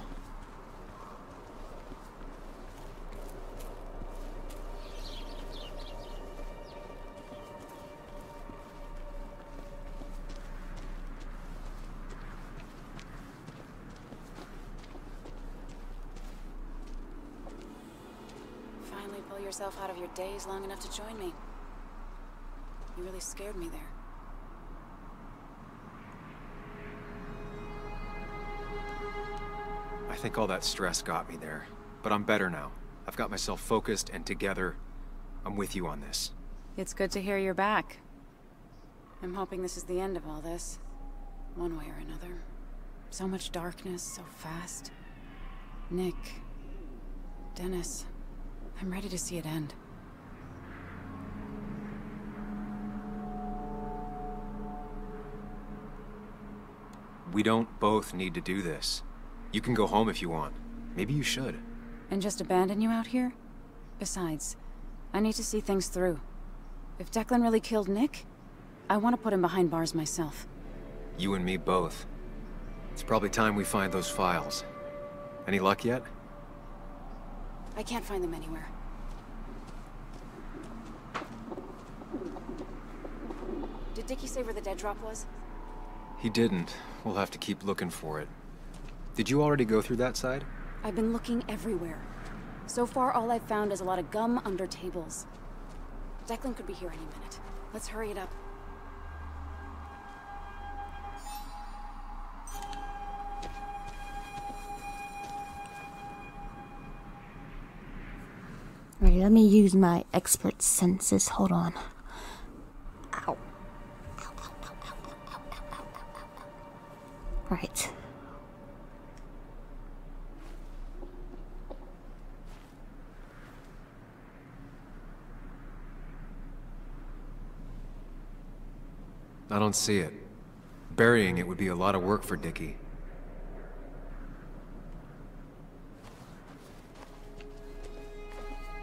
Finally pull yourself out of your daze long enough to join me. You really scared me there. I think all that stress got me there, but I'm better now. I've got myself focused and together. I'm with you on this. It's good to hear you're back. I'm hoping this is the end of all this, one way or another. So much darkness, so fast. Nick, Dennis, I'm ready to see it end. We don't both need to do this. You can go home if you want. Maybe you should. And just abandon you out here? Besides, I need to see things through. If Declan really killed Nick, I want to put him behind bars myself. You and me both. It's probably time we find those files. Any luck yet? I can't find them anywhere. Did Dickie say where the dead drop was? He didn't. We'll have to keep looking for it. Did you already go through that side? I've been looking everywhere. So far, all I've found is a lot of gum under tables. Declan could be here any minute. Let's hurry it up. Alright, let me use my expert senses. Hold on. Ow. Right. I don't see it. Burying it would be a lot of work for Dickie.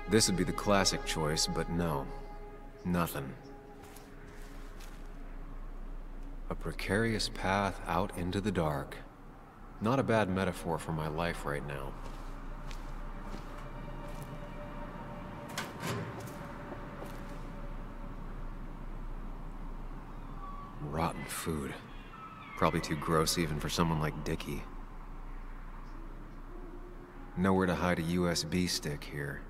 This would be the classic choice, but no. Nothing. A precarious path out into the dark. Not a bad metaphor for my life right now. Rotten food. Probably too gross even for someone like Dickie. Nowhere to hide a USB stick here.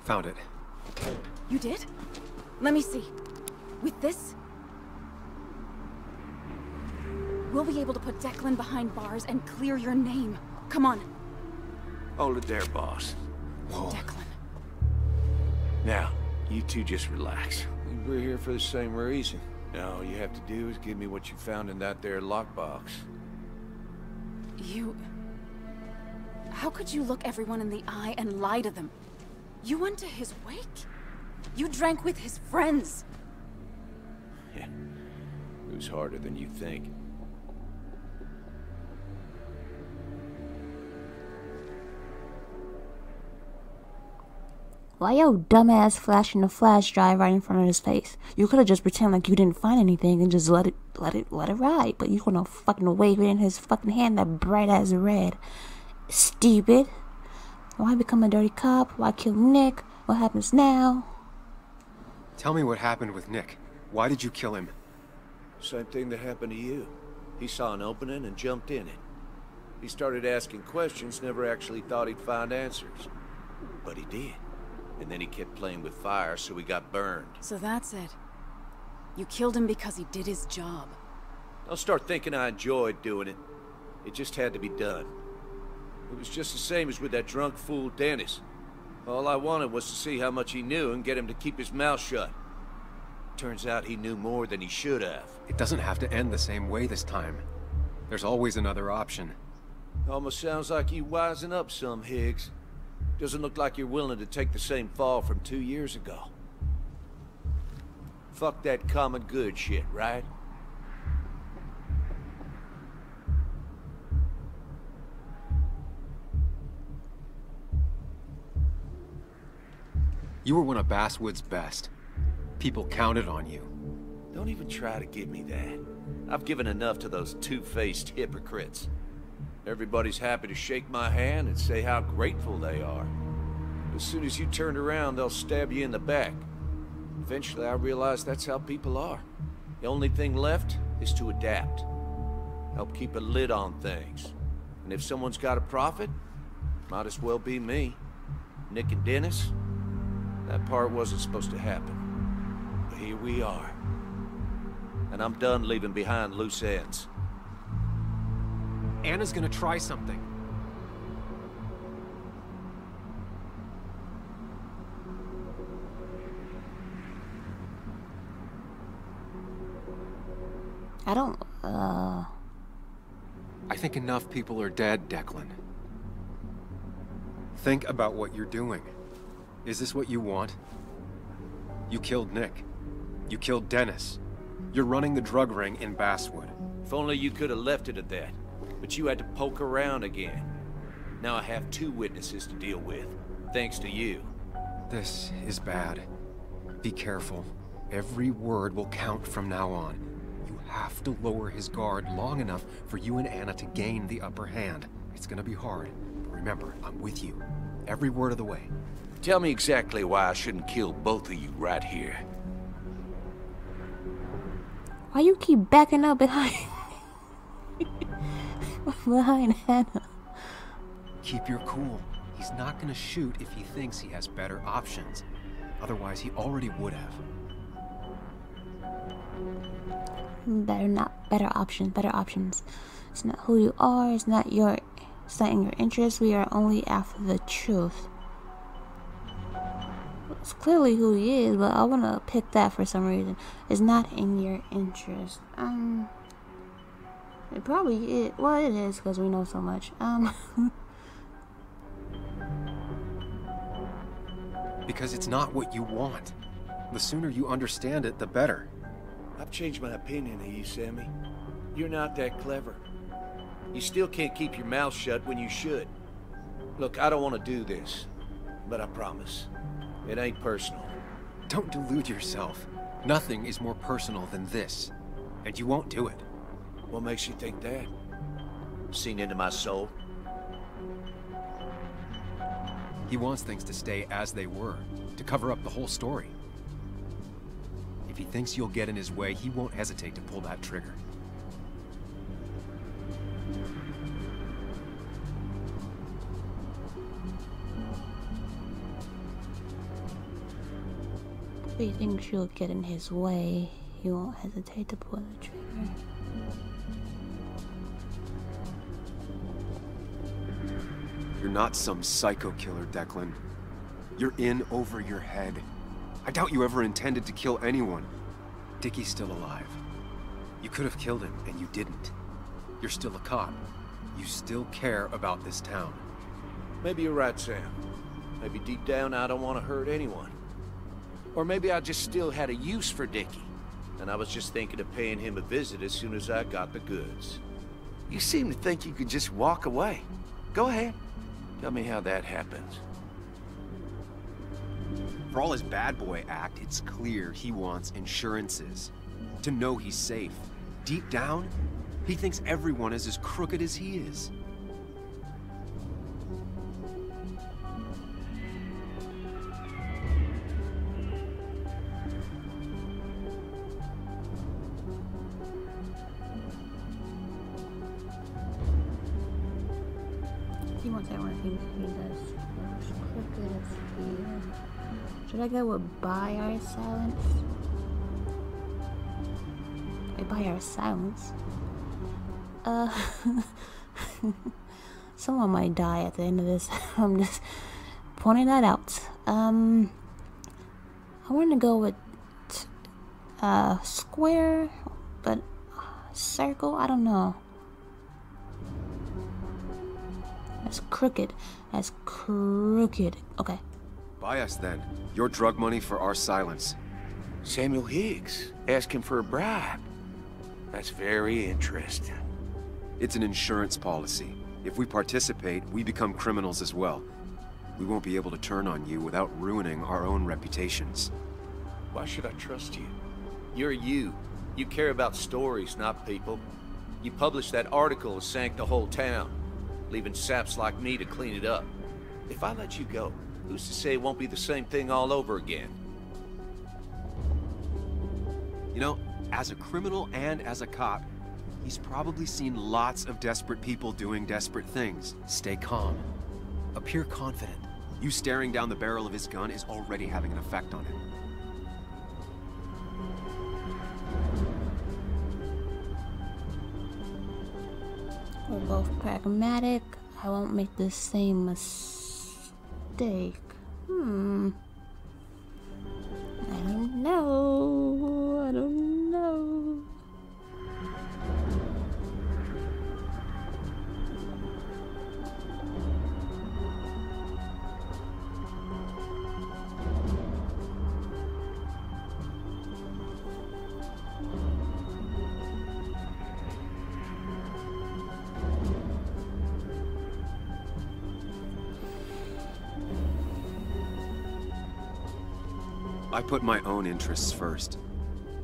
Found it. You did? Let me see. With this, we'll be able to put Declan behind bars and clear your name. Come on. Hold it there, boss. Whoa. Declan. Now, you two just relax. We're here for the same reason. Now all you have to do is give me what you found in that there lockbox. You... How could you look everyone in the eye and lie to them? You went to his wake? You drank with his friends. Yeah, it was harder than you think. Why yo dumbass flashing the flash drive right in front of his face? You could have just pretend like you didn't find anything and just let it ride. But you gonna fucking wave it in his fucking hand that bright as red. Stupid. Why become a dirty cop? Why kill Nick? What happens now? Tell me what happened with Nick. Why did you kill him? Same thing that happened to you. He saw an opening and jumped in it. He started asking questions, never actually thought he'd find answers. But he did. And then he kept playing with fire, so he got burned. So that's it. You killed him because he did his job. Don't start thinking I enjoyed doing it. It just had to be done. It was just the same as with that drunk fool Dennis. All I wanted was to see how much he knew and get him to keep his mouth shut. Turns out he knew more than he should have. It doesn't have to end the same way this time. There's always another option. Almost sounds like you wising up some, Higgs. Doesn't look like you're willing to take the same fall from 2 years ago. Fuck that common good shit, right? You were one of Basswood's best. People counted on you. Don't even try to give me that. I've given enough to those two-faced hypocrites. Everybody's happy to shake my hand and say how grateful they are. As soon as you turn around, they'll stab you in the back. Eventually, I realized that's how people are. The only thing left is to adapt. Help keep a lid on things. And if someone's got a profit, might as well be me. Nick and Dennis, that part wasn't supposed to happen. But here we are. And I'm done leaving behind loose ends. Anna's gonna try something. I don't, I think enough people are dead, Declan. Think about what you're doing. Is this what you want? You killed Nick. You killed Dennis. You're running the drug ring in Basswood. If only you could have left it at that. But you had to poke around again. Now I have 2 witnesses to deal with, thanks to you. This is bad. Be careful. Every word will count from now on. You have to lower his guard long enough for you and Anna to gain the upper hand. It's gonna be hard, but remember, I'm with you. Every word of the way. Tell me exactly why I shouldn't kill both of you right here. Why you keep backing up behind behind Hannah? Keep your cool. He's not gonna shoot if he thinks he has better options. Otherwise, he already would have. Better options. It's not who you are, it's not in your interest. We are only after the truth. It's clearly who he is, but I wanna pick that for some reason. It's not in your interest. It probably is. Well, it is because we know so much. Because it's not what you want. The sooner you understand it, the better. I've changed my opinion of you, Sammy. You're not that clever. You still can't keep your mouth shut when you should. Look, I don't want to do this, but I promise. It ain't personal. Don't delude yourself. Nothing is more personal than this. And you won't do it. What makes you think that? Seen into my soul? He wants things to stay as they were, to cover up the whole story. If he thinks you'll get in his way, he won't hesitate to pull that trigger. If he thinks you'll get in his way, he won't hesitate to pull the trigger. You're not some psycho killer, Declan. You're in over your head. I doubt you ever intended to kill anyone. Dickie's still alive. You could have killed him, and you didn't. You're still a cop. You still care about this town. Maybe you're right, Sam. Maybe deep down I don't want to hurt anyone. Or maybe I just still had a use for Dickie, and I was just thinking of paying him a visit as soon as I got the goods. You seem to think you could just walk away. Go ahead. Tell me how that happens. For all his bad boy act, it's clear he wants insurances. To know he's safe. Deep down, he thinks everyone is as crooked as he is. He wants everyone to think he does as crooked as he is. Should I go with buy our silence? Wait, buy our silence? Someone might die at the end of this. I'm just pointing that out. I want to go with square, but circle. I don't know. That's crooked. That's crooked. Okay. Buy us then. Your drug money for our silence. Samuel Higgs asking for a bribe. That's very interesting. It's an insurance policy. If we participate, we become criminals as well. We won't be able to turn on you without ruining our own reputations. Why should I trust you? You're you. You care about stories, not people. You published that article that sank the whole town, leaving saps like me to clean it up. If I let you go, who's to say it won't be the same thing all over again? You know, as a criminal and as a cop, he's probably seen lots of desperate people doing desperate things. Stay calm. Appear confident. You staring down the barrel of his gun is already having an effect on him. We're both pragmatic. I won't make the same mistake. I don't know. I don't know. I put my own interests first.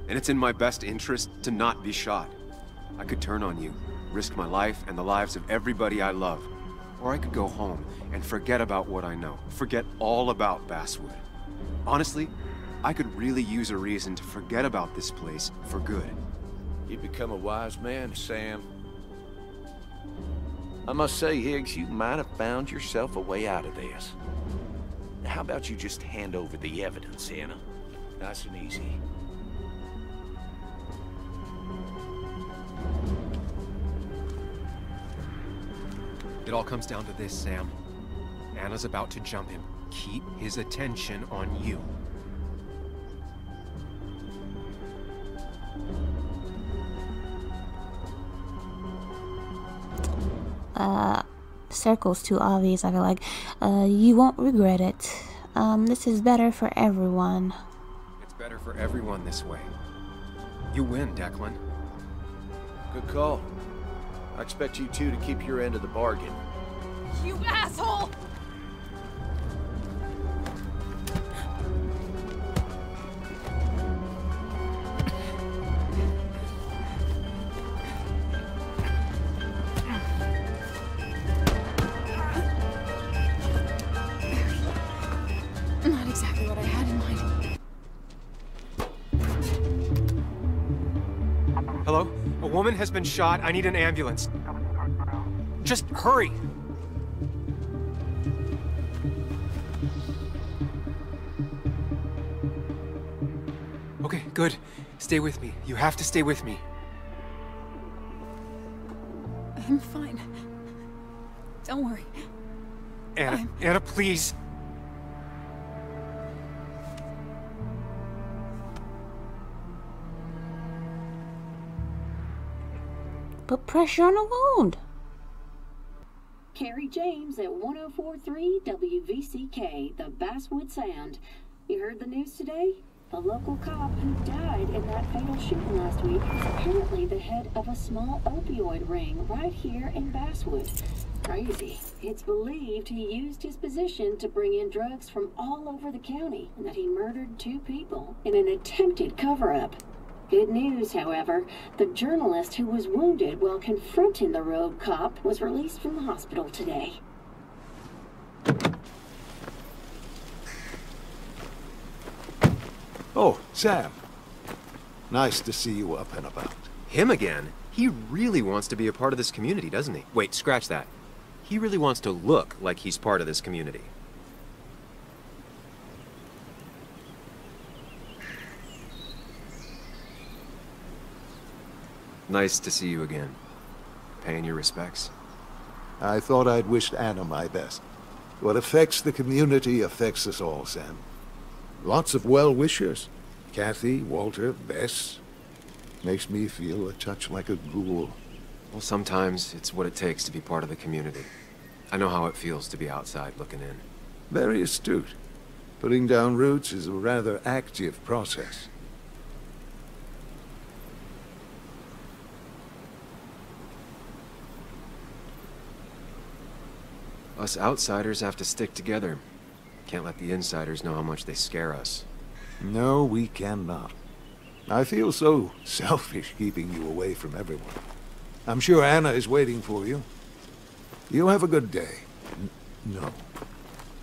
And it's in my best interest to not be shot. I could turn on you, risk my life and the lives of everybody I love. Or I could go home and forget about what I know. Forget all about Basswood. Honestly, I could really use a reason to forget about this place for good. You've become a wise man, Sam. I must say, Higgs, you might have found yourself a way out of this. How about you just hand over the evidence, Anna? Nice and easy. It all comes down to this, Sam. Anna's about to jump him. Keep his attention on you. Circle's too obvious, I feel like. You won't regret it. This is better for everyone. It's better for everyone this way. You win, Declan. Good call. I expect you two to keep your end of the bargain. You asshole! Not exactly what I had in mind. Hello? A woman has been shot. I need an ambulance. Just hurry! Okay, good. Stay with me. You have to stay with me. I'm fine. Don't worry. Anna, please. Put pressure on the wound. Carrie James at 104.3 WVCK, the Basswood Sound. You heard the news today? The local cop who died in that fatal shooting last week is apparently the head of a small opioid ring right here in Basswood. Crazy. It's believed he used his position to bring in drugs from all over the county and that he murdered 2 people in an attempted cover-up. Good news, however, the journalist who was wounded while confronting the rogue cop was released from the hospital today. Oh, Sam. Nice to see you up and about. Him again? He really wants to be a part of this community, doesn't he? Wait, scratch that. He really wants to look like he's part of this community. Nice to see you again. Paying your respects. I thought I'd wished Anna my best. What affects the community affects us all, Sam. Lots of well-wishers. Kathy, Walter, Bess. Makes me feel a touch like a ghoul. Well, sometimes it's what it takes to be part of the community. I know how it feels to be outside looking in. Very astute. Putting down roots is a rather active process. Us outsiders have to stick together. Can't let the insiders know how much they scare us. No, we cannot. I feel so selfish keeping you away from everyone. I'm sure Anna is waiting for you. You have a good day. No.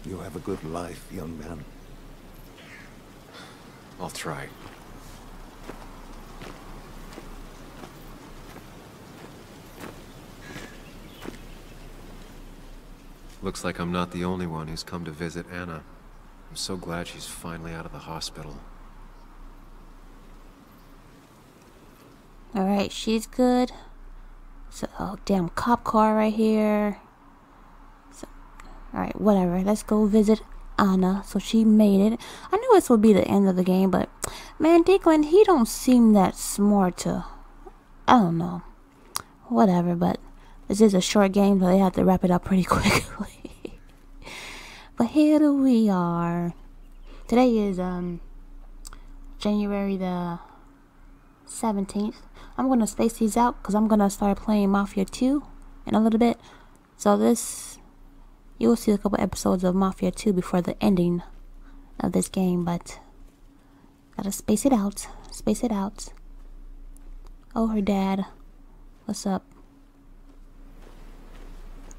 You have a good life, young man. I'll try. Looks like I'm not the only one who's come to visit Anna. I'm so glad she's finally out of the hospital. Alright, she's good. So, oh, damn cop car right here. So, alright, whatever. Let's go visit Anna. So she made it. I knew this would be the end of the game, but man, Declan, he don't seem that smart to... I don't know. Whatever, but this is a short game, so they have to wrap it up pretty quickly. But here we are. Today is January the 17th. I'm gonna space these out because I'm gonna start playing Mafia 2 in a little bit. So this, you will see a couple episodes of Mafia 2 before the ending of this game. But Gotta space it out. Space it out. Oh, her dad. What's up?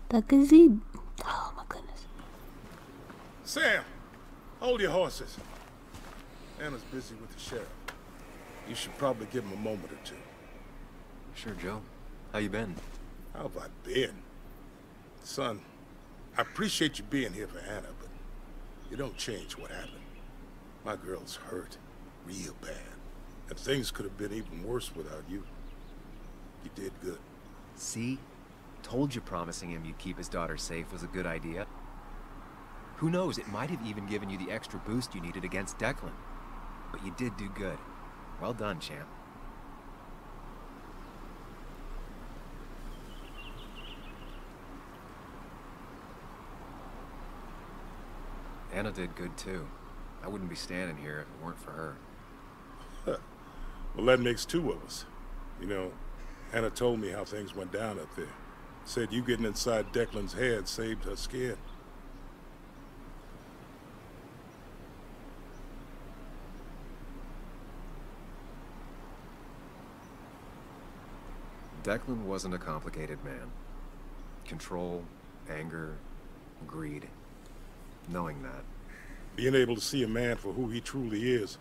The gazebo. Oh my goodness. Sam, hold your horses. Anna's busy with the sheriff. You should probably give him a moment or two. Sure, Joe. How you been? How have I been? Son, I appreciate you being here for Anna, but you don't change what happened. My girl's hurt, real bad. And things could have been even worse without you. You did good. See? Told you promising him you'd keep his daughter safe was a good idea. Who knows, it might have even given you the extra boost you needed against Declan. But you did do good. Well done, champ. Anna did good too. I wouldn't be standing here if it weren't for her. Well, that makes two of us. You know, Anna told me how things went down up there. Said you getting inside Declan's head saved her skin. Declan wasn't a complicated man. Control, anger, greed. Knowing that. Being able to see a man for who he truly is,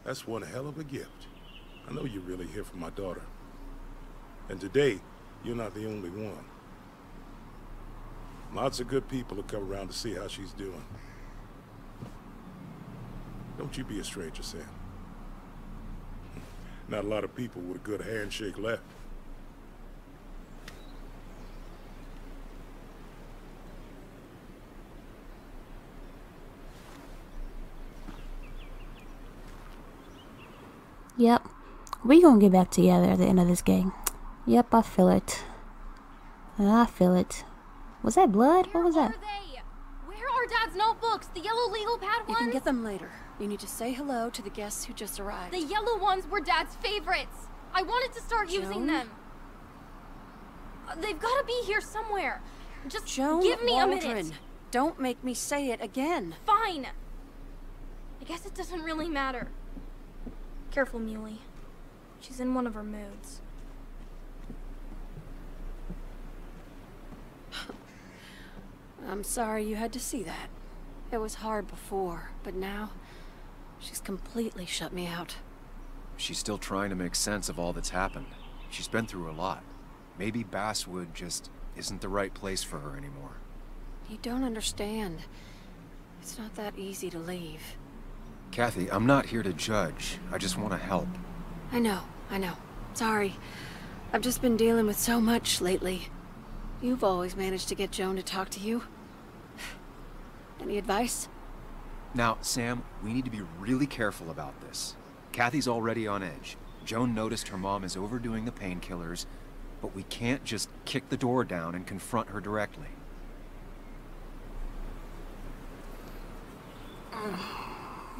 that's one hell of a gift. I know you're really here for my daughter. And today, you're not the only one. Lots of good people will come around to see how she's doing. Don't you be a stranger, Sam. Not a lot of people with a good handshake left. Yep. We gonna get back together at the end of this game. Yep, I feel it. I feel it. Was that blood? What was that? Where are Dad's notebooks? The yellow legal pad ones? You can get them later. You need to say hello to the guests who just arrived. The yellow ones were Dad's favorites. I wanted to start using them. They've got to be here somewhere. Just give me a minute. Don't make me say it again. Fine. I guess it doesn't really matter. Careful, Muley. She's in one of her moods. I'm sorry you had to see that. It was hard before, but now she's completely shut me out. She's still trying to make sense of all that's happened. She's been through a lot. Maybe Basswood just isn't the right place for her anymore. You don't understand. It's not that easy to leave. Kathy, I'm not here to judge. I just want to help. I know. Sorry. I've just been dealing with so much lately. You've always managed to get Joan to talk to you. Any advice? Now, Sam, we need to be really careful about this. Kathy's already on edge. Joan noticed her mom is overdoing the painkillers, but we can't just kick the door down and confront her directly.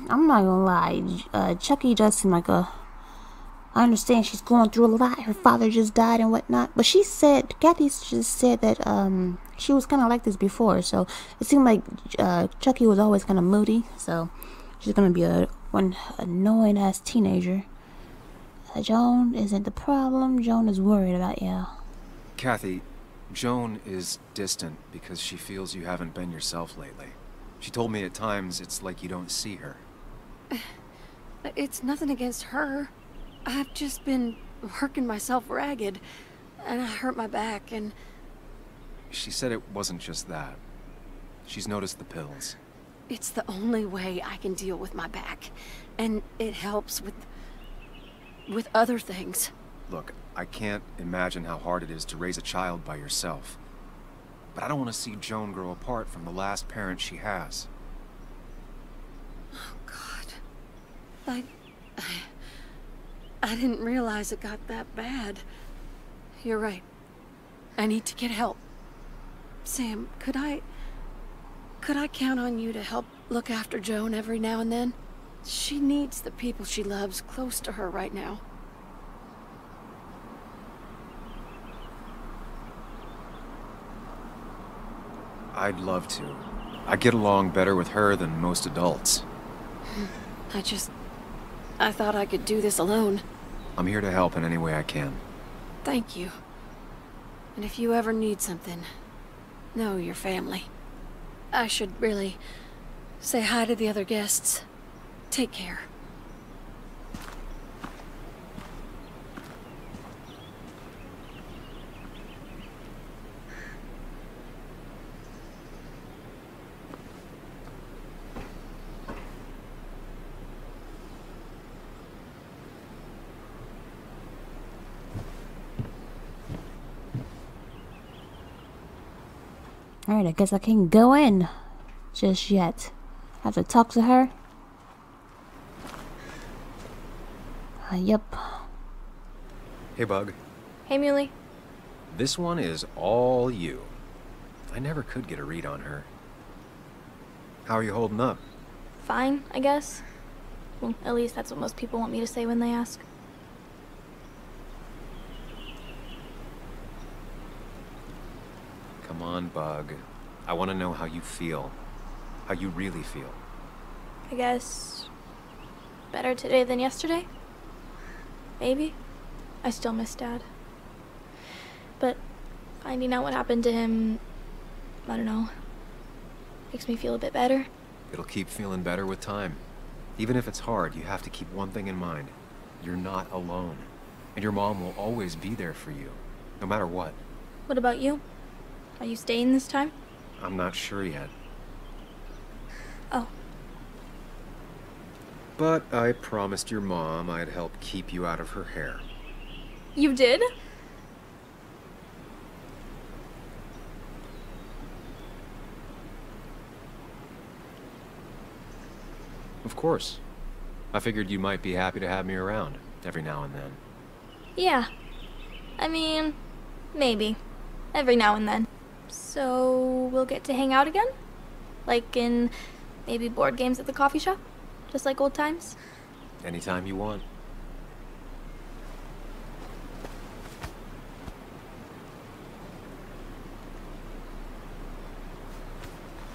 I'm not gonna lie, Chucky does seem like a... I understand she's going through a lot. Her father just died and whatnot. But she said, Kathy just said that she was kind of like this before. So it seemed like Chucky was always kind of moody. So she's gonna be one annoying ass teenager. Joan isn't the problem. Joan is worried about you. Kathy, Joan is distant because she feels you haven't been yourself lately. She told me at times it's like you don't see her. It's nothing against her. I've just been working myself ragged, and I hurt my back, and... She said it wasn't just that. She's noticed the pills. It's the only way I can deal with my back, and it helps with other things. Look, I can't imagine how hard it is to raise a child by yourself. But I don't want to see Joan grow apart from the last parent she has. Oh, God. I didn't realize it got that bad. You're right. I need to get help. Sam, could I count on you to help look after Joan every now and then? She needs the people she loves close to her right now. I'd love to. I get along better with her than most adults. I thought I could do this alone. I'm here to help in any way I can. Thank you. And if you ever need something, know your family. I should really say hi to the other guests. Take care. Alright, I guess I can't go in just yet. Have to talk to her. Yep. Hey, Bug. Hey, Muley. This one is all you. I never could get a read on her. How are you holding up? Fine, I guess. Well, at least that's what most people want me to say when they ask. Come on, Bug. I want to know how you feel. How you really feel. I guess... better today than yesterday? Maybe. I still miss Dad. But finding out what happened to him... I don't know. Makes me feel a bit better. It'll keep feeling better with time. Even if it's hard, you have to keep one thing in mind. You're not alone. And your mom will always be there for you. No matter what. What about you? Are you staying this time? I'm not sure yet. Oh. But I promised your mom I'd help keep you out of her hair. You did? Of course. I figured you might be happy to have me around every now and then. Yeah. I mean, maybe. Every now and then. So, we'll get to hang out again? Like in maybe board games at the coffee shop? Just like old times? Anytime you want.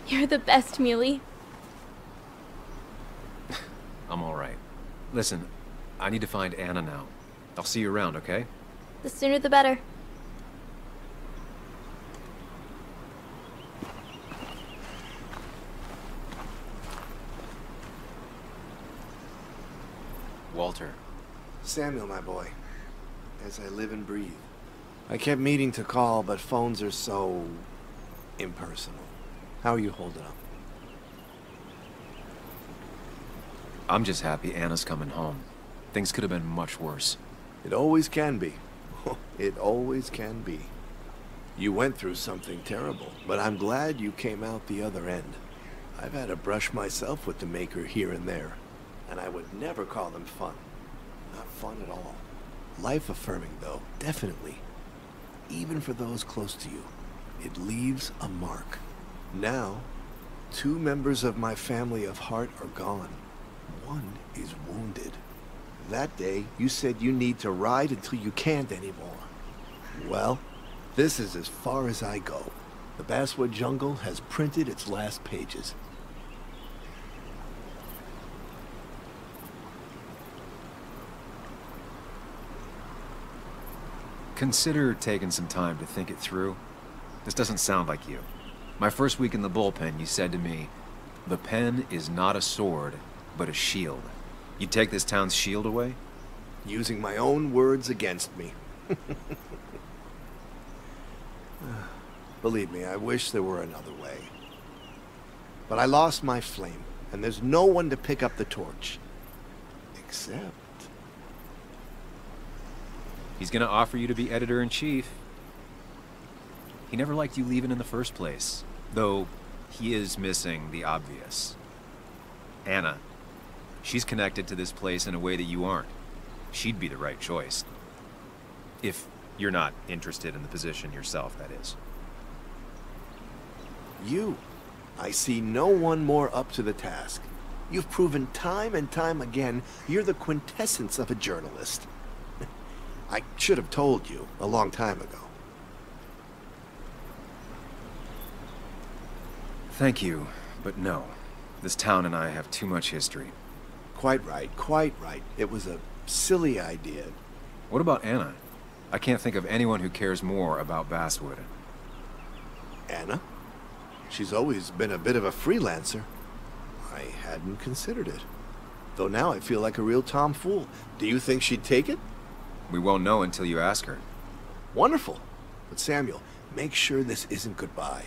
You're the best, Muley. I'm alright. Listen, I need to find Anna now. I'll see you around, okay? The sooner the better. Walter. Samuel, my boy. As I live and breathe. I kept meaning to call, but phones are so... impersonal. How are you holding up? I'm just happy Anna's coming home. Things could have been much worse. It always can be. It always can be. You went through something terrible, but I'm glad you came out the other end. I've had to brush myself with the Maker here and there, and I would never call them fun. Not fun at all. Life-affirming, though, definitely. Even for those close to you, it leaves a mark. Now, 2 members of my family of heart are gone. One is wounded. That day, you said you need to ride until you can't anymore. Well, this is as far as I go. The Basswood Jungle has printed its last pages. Consider taking some time to think it through. This doesn't sound like you. My first week in the bullpen, you said to me, "The pen is not a sword, but a shield." You take this town's shield away? Using my own words against me. Believe me, I wish there were another way. But I lost my flame, and there's no one to pick up the torch. Except... He's gonna offer you to be editor-in-chief. He never liked you leaving in the first place, though he is missing the obvious. Anna. She's connected to this place in a way that you aren't. She'd be the right choice. If you're not interested in the position yourself, that is. You. I see no one more up to the task. You've proven time and time again you're the quintessence of a journalist. I should have told you a long time ago. Thank you, but no. This town and I have too much history. quite right, quite right. It was a silly idea. What about Anna? I can't think of anyone who cares more about Basswood. Anna? She's always been a bit of a freelancer. I hadn't considered it. Though now I feel like a real tomfool. Do you think she'd take it? We won't know until you ask her. Wonderful. But Samuel, make sure this isn't goodbye.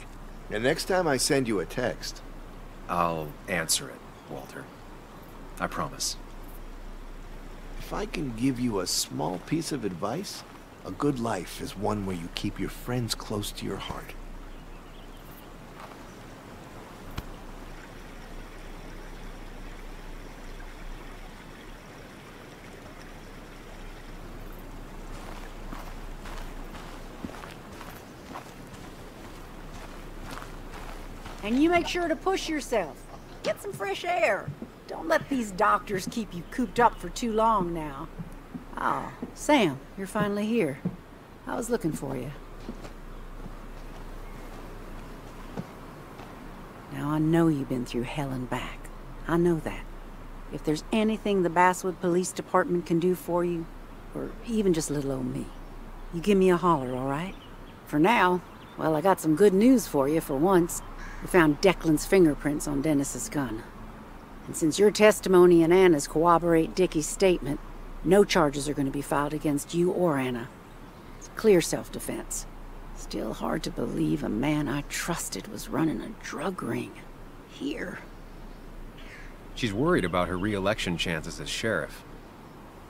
And next time I send you a text... I'll answer it, Walter. I promise. If I can give you a small piece of advice, a good life is one where you keep your friends close to your heart. And you make sure to push yourself. Get some fresh air. Don't let these doctors keep you cooped up for too long now. Oh, Sam, you're finally here. I was looking for you. Now, I know you've been through hell and back. I know that. If there's anything the Basswood Police Department can do for you, or even just little old me, you give me a holler, all right? For now, well, I got some good news for you for once. We found Declan's fingerprints on Dennis's gun. And since your testimony and Anna's corroborate Dickie's statement, no charges are going to be filed against you or Anna. It's clear self-defense. Still hard to believe a man I trusted was running a drug ring. Here. She's worried about her re-election chances as sheriff.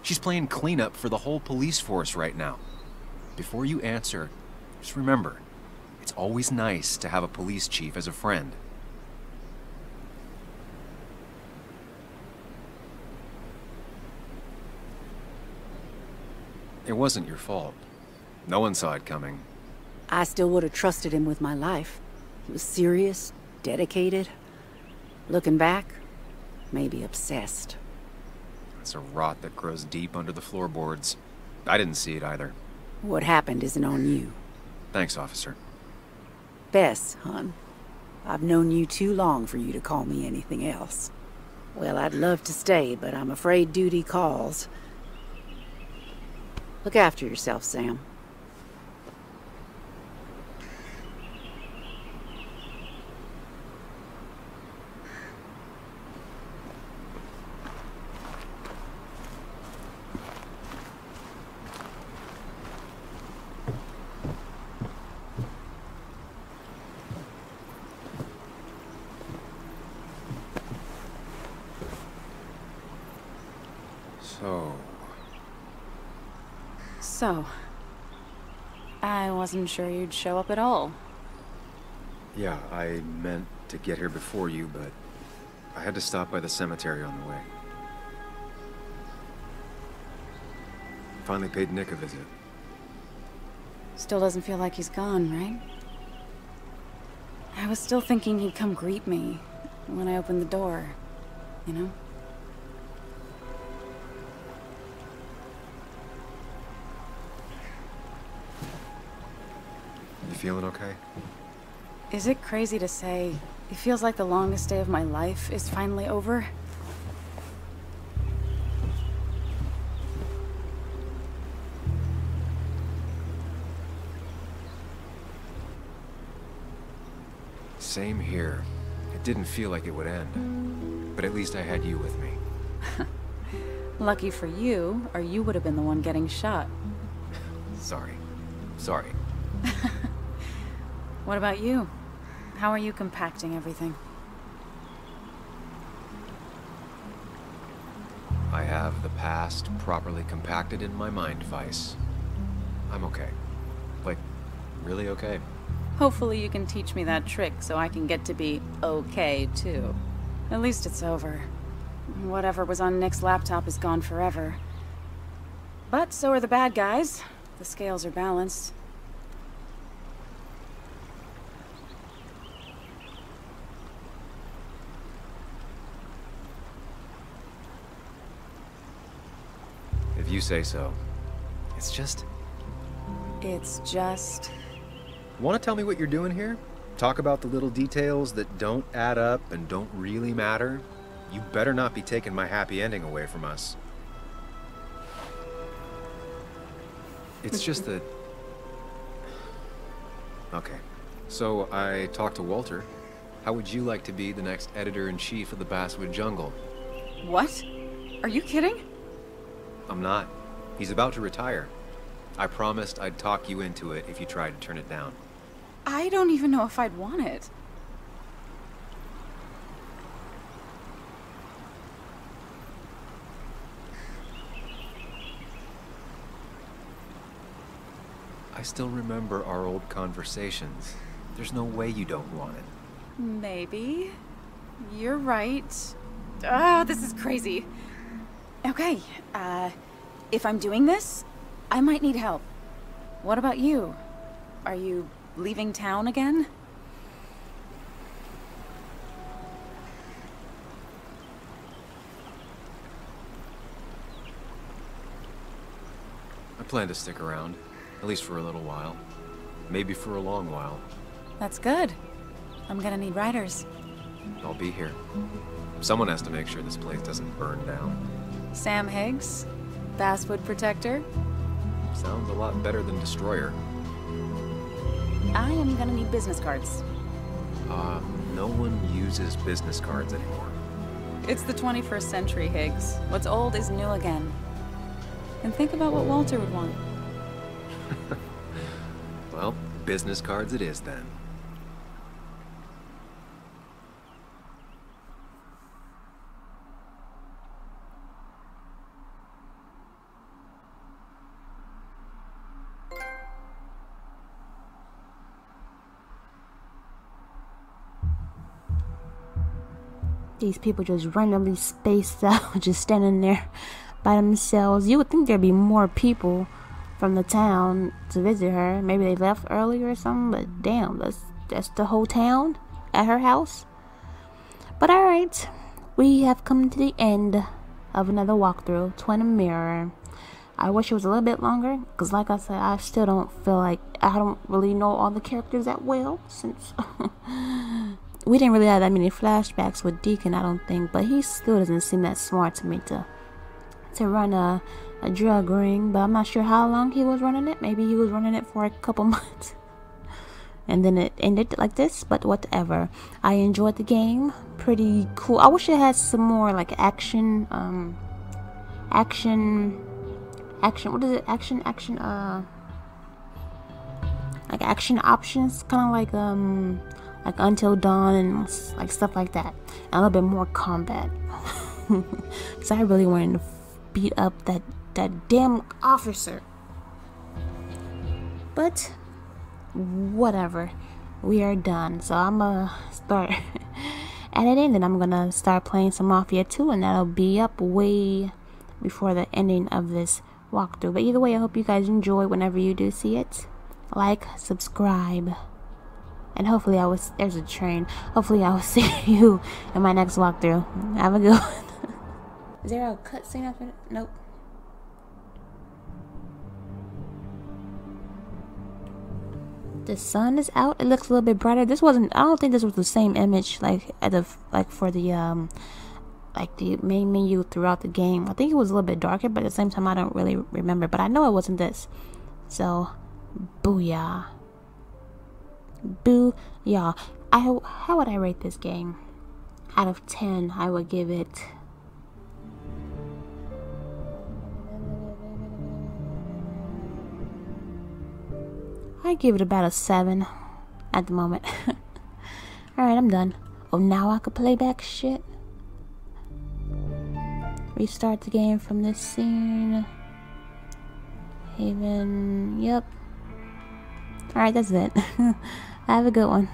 She's playing cleanup for the whole police force right now. Before you answer, just remember, it's always nice to have a police chief as a friend. It wasn't your fault. No one saw it coming. I still would have trusted him with my life. He was serious, dedicated. Looking back, maybe obsessed. It's a rot that grows deep under the floorboards. I didn't see it either. What happened isn't on you. Thanks, officer. Bess, hon. I've known you too long for you to call me anything else. Well, I'd love to stay, but I'm afraid duty calls. Look after yourself, Sam. So, I wasn't sure you'd show up at all. Yeah, I meant to get here before you, but I had to stop by the cemetery on the way. Finally paid Nick a visit. Still doesn't feel like he's gone, right? I was still thinking he'd come greet me when I opened the door, you know? You feeling okay? Is it crazy to say it feels like the longest day of my life is finally over? Same here. It didn't feel like it would end. But at least I had you with me. Lucky for you, or you would have been the one getting shot. Sorry. Sorry. What about you? How are you compacting everything? I have the past properly compacted in my mind, Vice. I'm okay. Like, really okay. Hopefully you can teach me that trick so I can get to be okay, too. At least it's over. Whatever was on Nick's laptop is gone forever. But so are the bad guys. The scales are balanced. If you say so. It's just... Want to tell me what you're doing here? Talk about the little details that don't add up and don't really matter? You better not be taking my happy ending away from us. It's just that... Okay, so I talked to Walter. How would you like to be the next editor-in-chief of the Basswood Jungle? What? Are you kidding? I'm not. He's about to retire. I promised I'd talk you into it if you tried to turn it down. I don't even know if I'd want it. I still remember our old conversations. There's no way you don't want it. Maybe. You're right. Ah, this is crazy. Okay, if I'm doing this, I might need help. What about you? Are you leaving town again? I plan to stick around, at least for a little while. Maybe for a long while. That's good. I'm gonna need writers. I'll be here. Someone has to make sure this place doesn't burn down. Sam Higgs, Basswood Protector. Sounds a lot better than Destroyer. I am gonna need business cards. No one uses business cards anymore. It's the 21st century, Higgs. What's old is new again. And think about what Walter would want. Well, business cards it is then. These people just randomly spaced out, just standing there by themselves. You would think there'd be more people from the town to visit her. Maybe they left early or something, but damn, that's the whole town at her house. But alright, we have come to the end of another walkthrough, Twin Mirror. I wish it was a little bit longer, because like I said, I still don't feel like, I don't really know all the characters that well, since we didn't really have that many flashbacks with Deacon, I don't think, but he still doesn't seem that smart to me to run a drug ring, but I'm not sure how long he was running it. Maybe he was running it for a couple months. And then it ended like this, but whatever. I enjoyed the game. Pretty cool. I wish it had some more like action, what is it? Like action options, kind of like Until Dawn and like stuff like that. And a little bit more combat. Because I really wanted to beat up that damn officer. But whatever, we are done. So I'm gonna start editing, and I'm gonna start playing some Mafia 2, and that'll be up way before the ending of this walkthrough. But either way, I hope you guys enjoy whenever you do see it. Like, subscribe, and hopefully there's a train. Hopefully I will see you in my next walkthrough. Have a good one. Is there a cutscene after it? Nope. The sun is out. It looks a little bit brighter. This wasn't, I don't think this was the same image like for the main menu throughout the game. I think it was a little bit darker, but at the same time I don't really remember. But I know it wasn't this. So booyah. Booyah. How would I rate this game? Out of 10, I would give it about a 7 at the moment. Alright, I'm done. Oh, now I could play back shit. Restart the game from this scene. Haven, yep. Alright, that's it. Have a good one.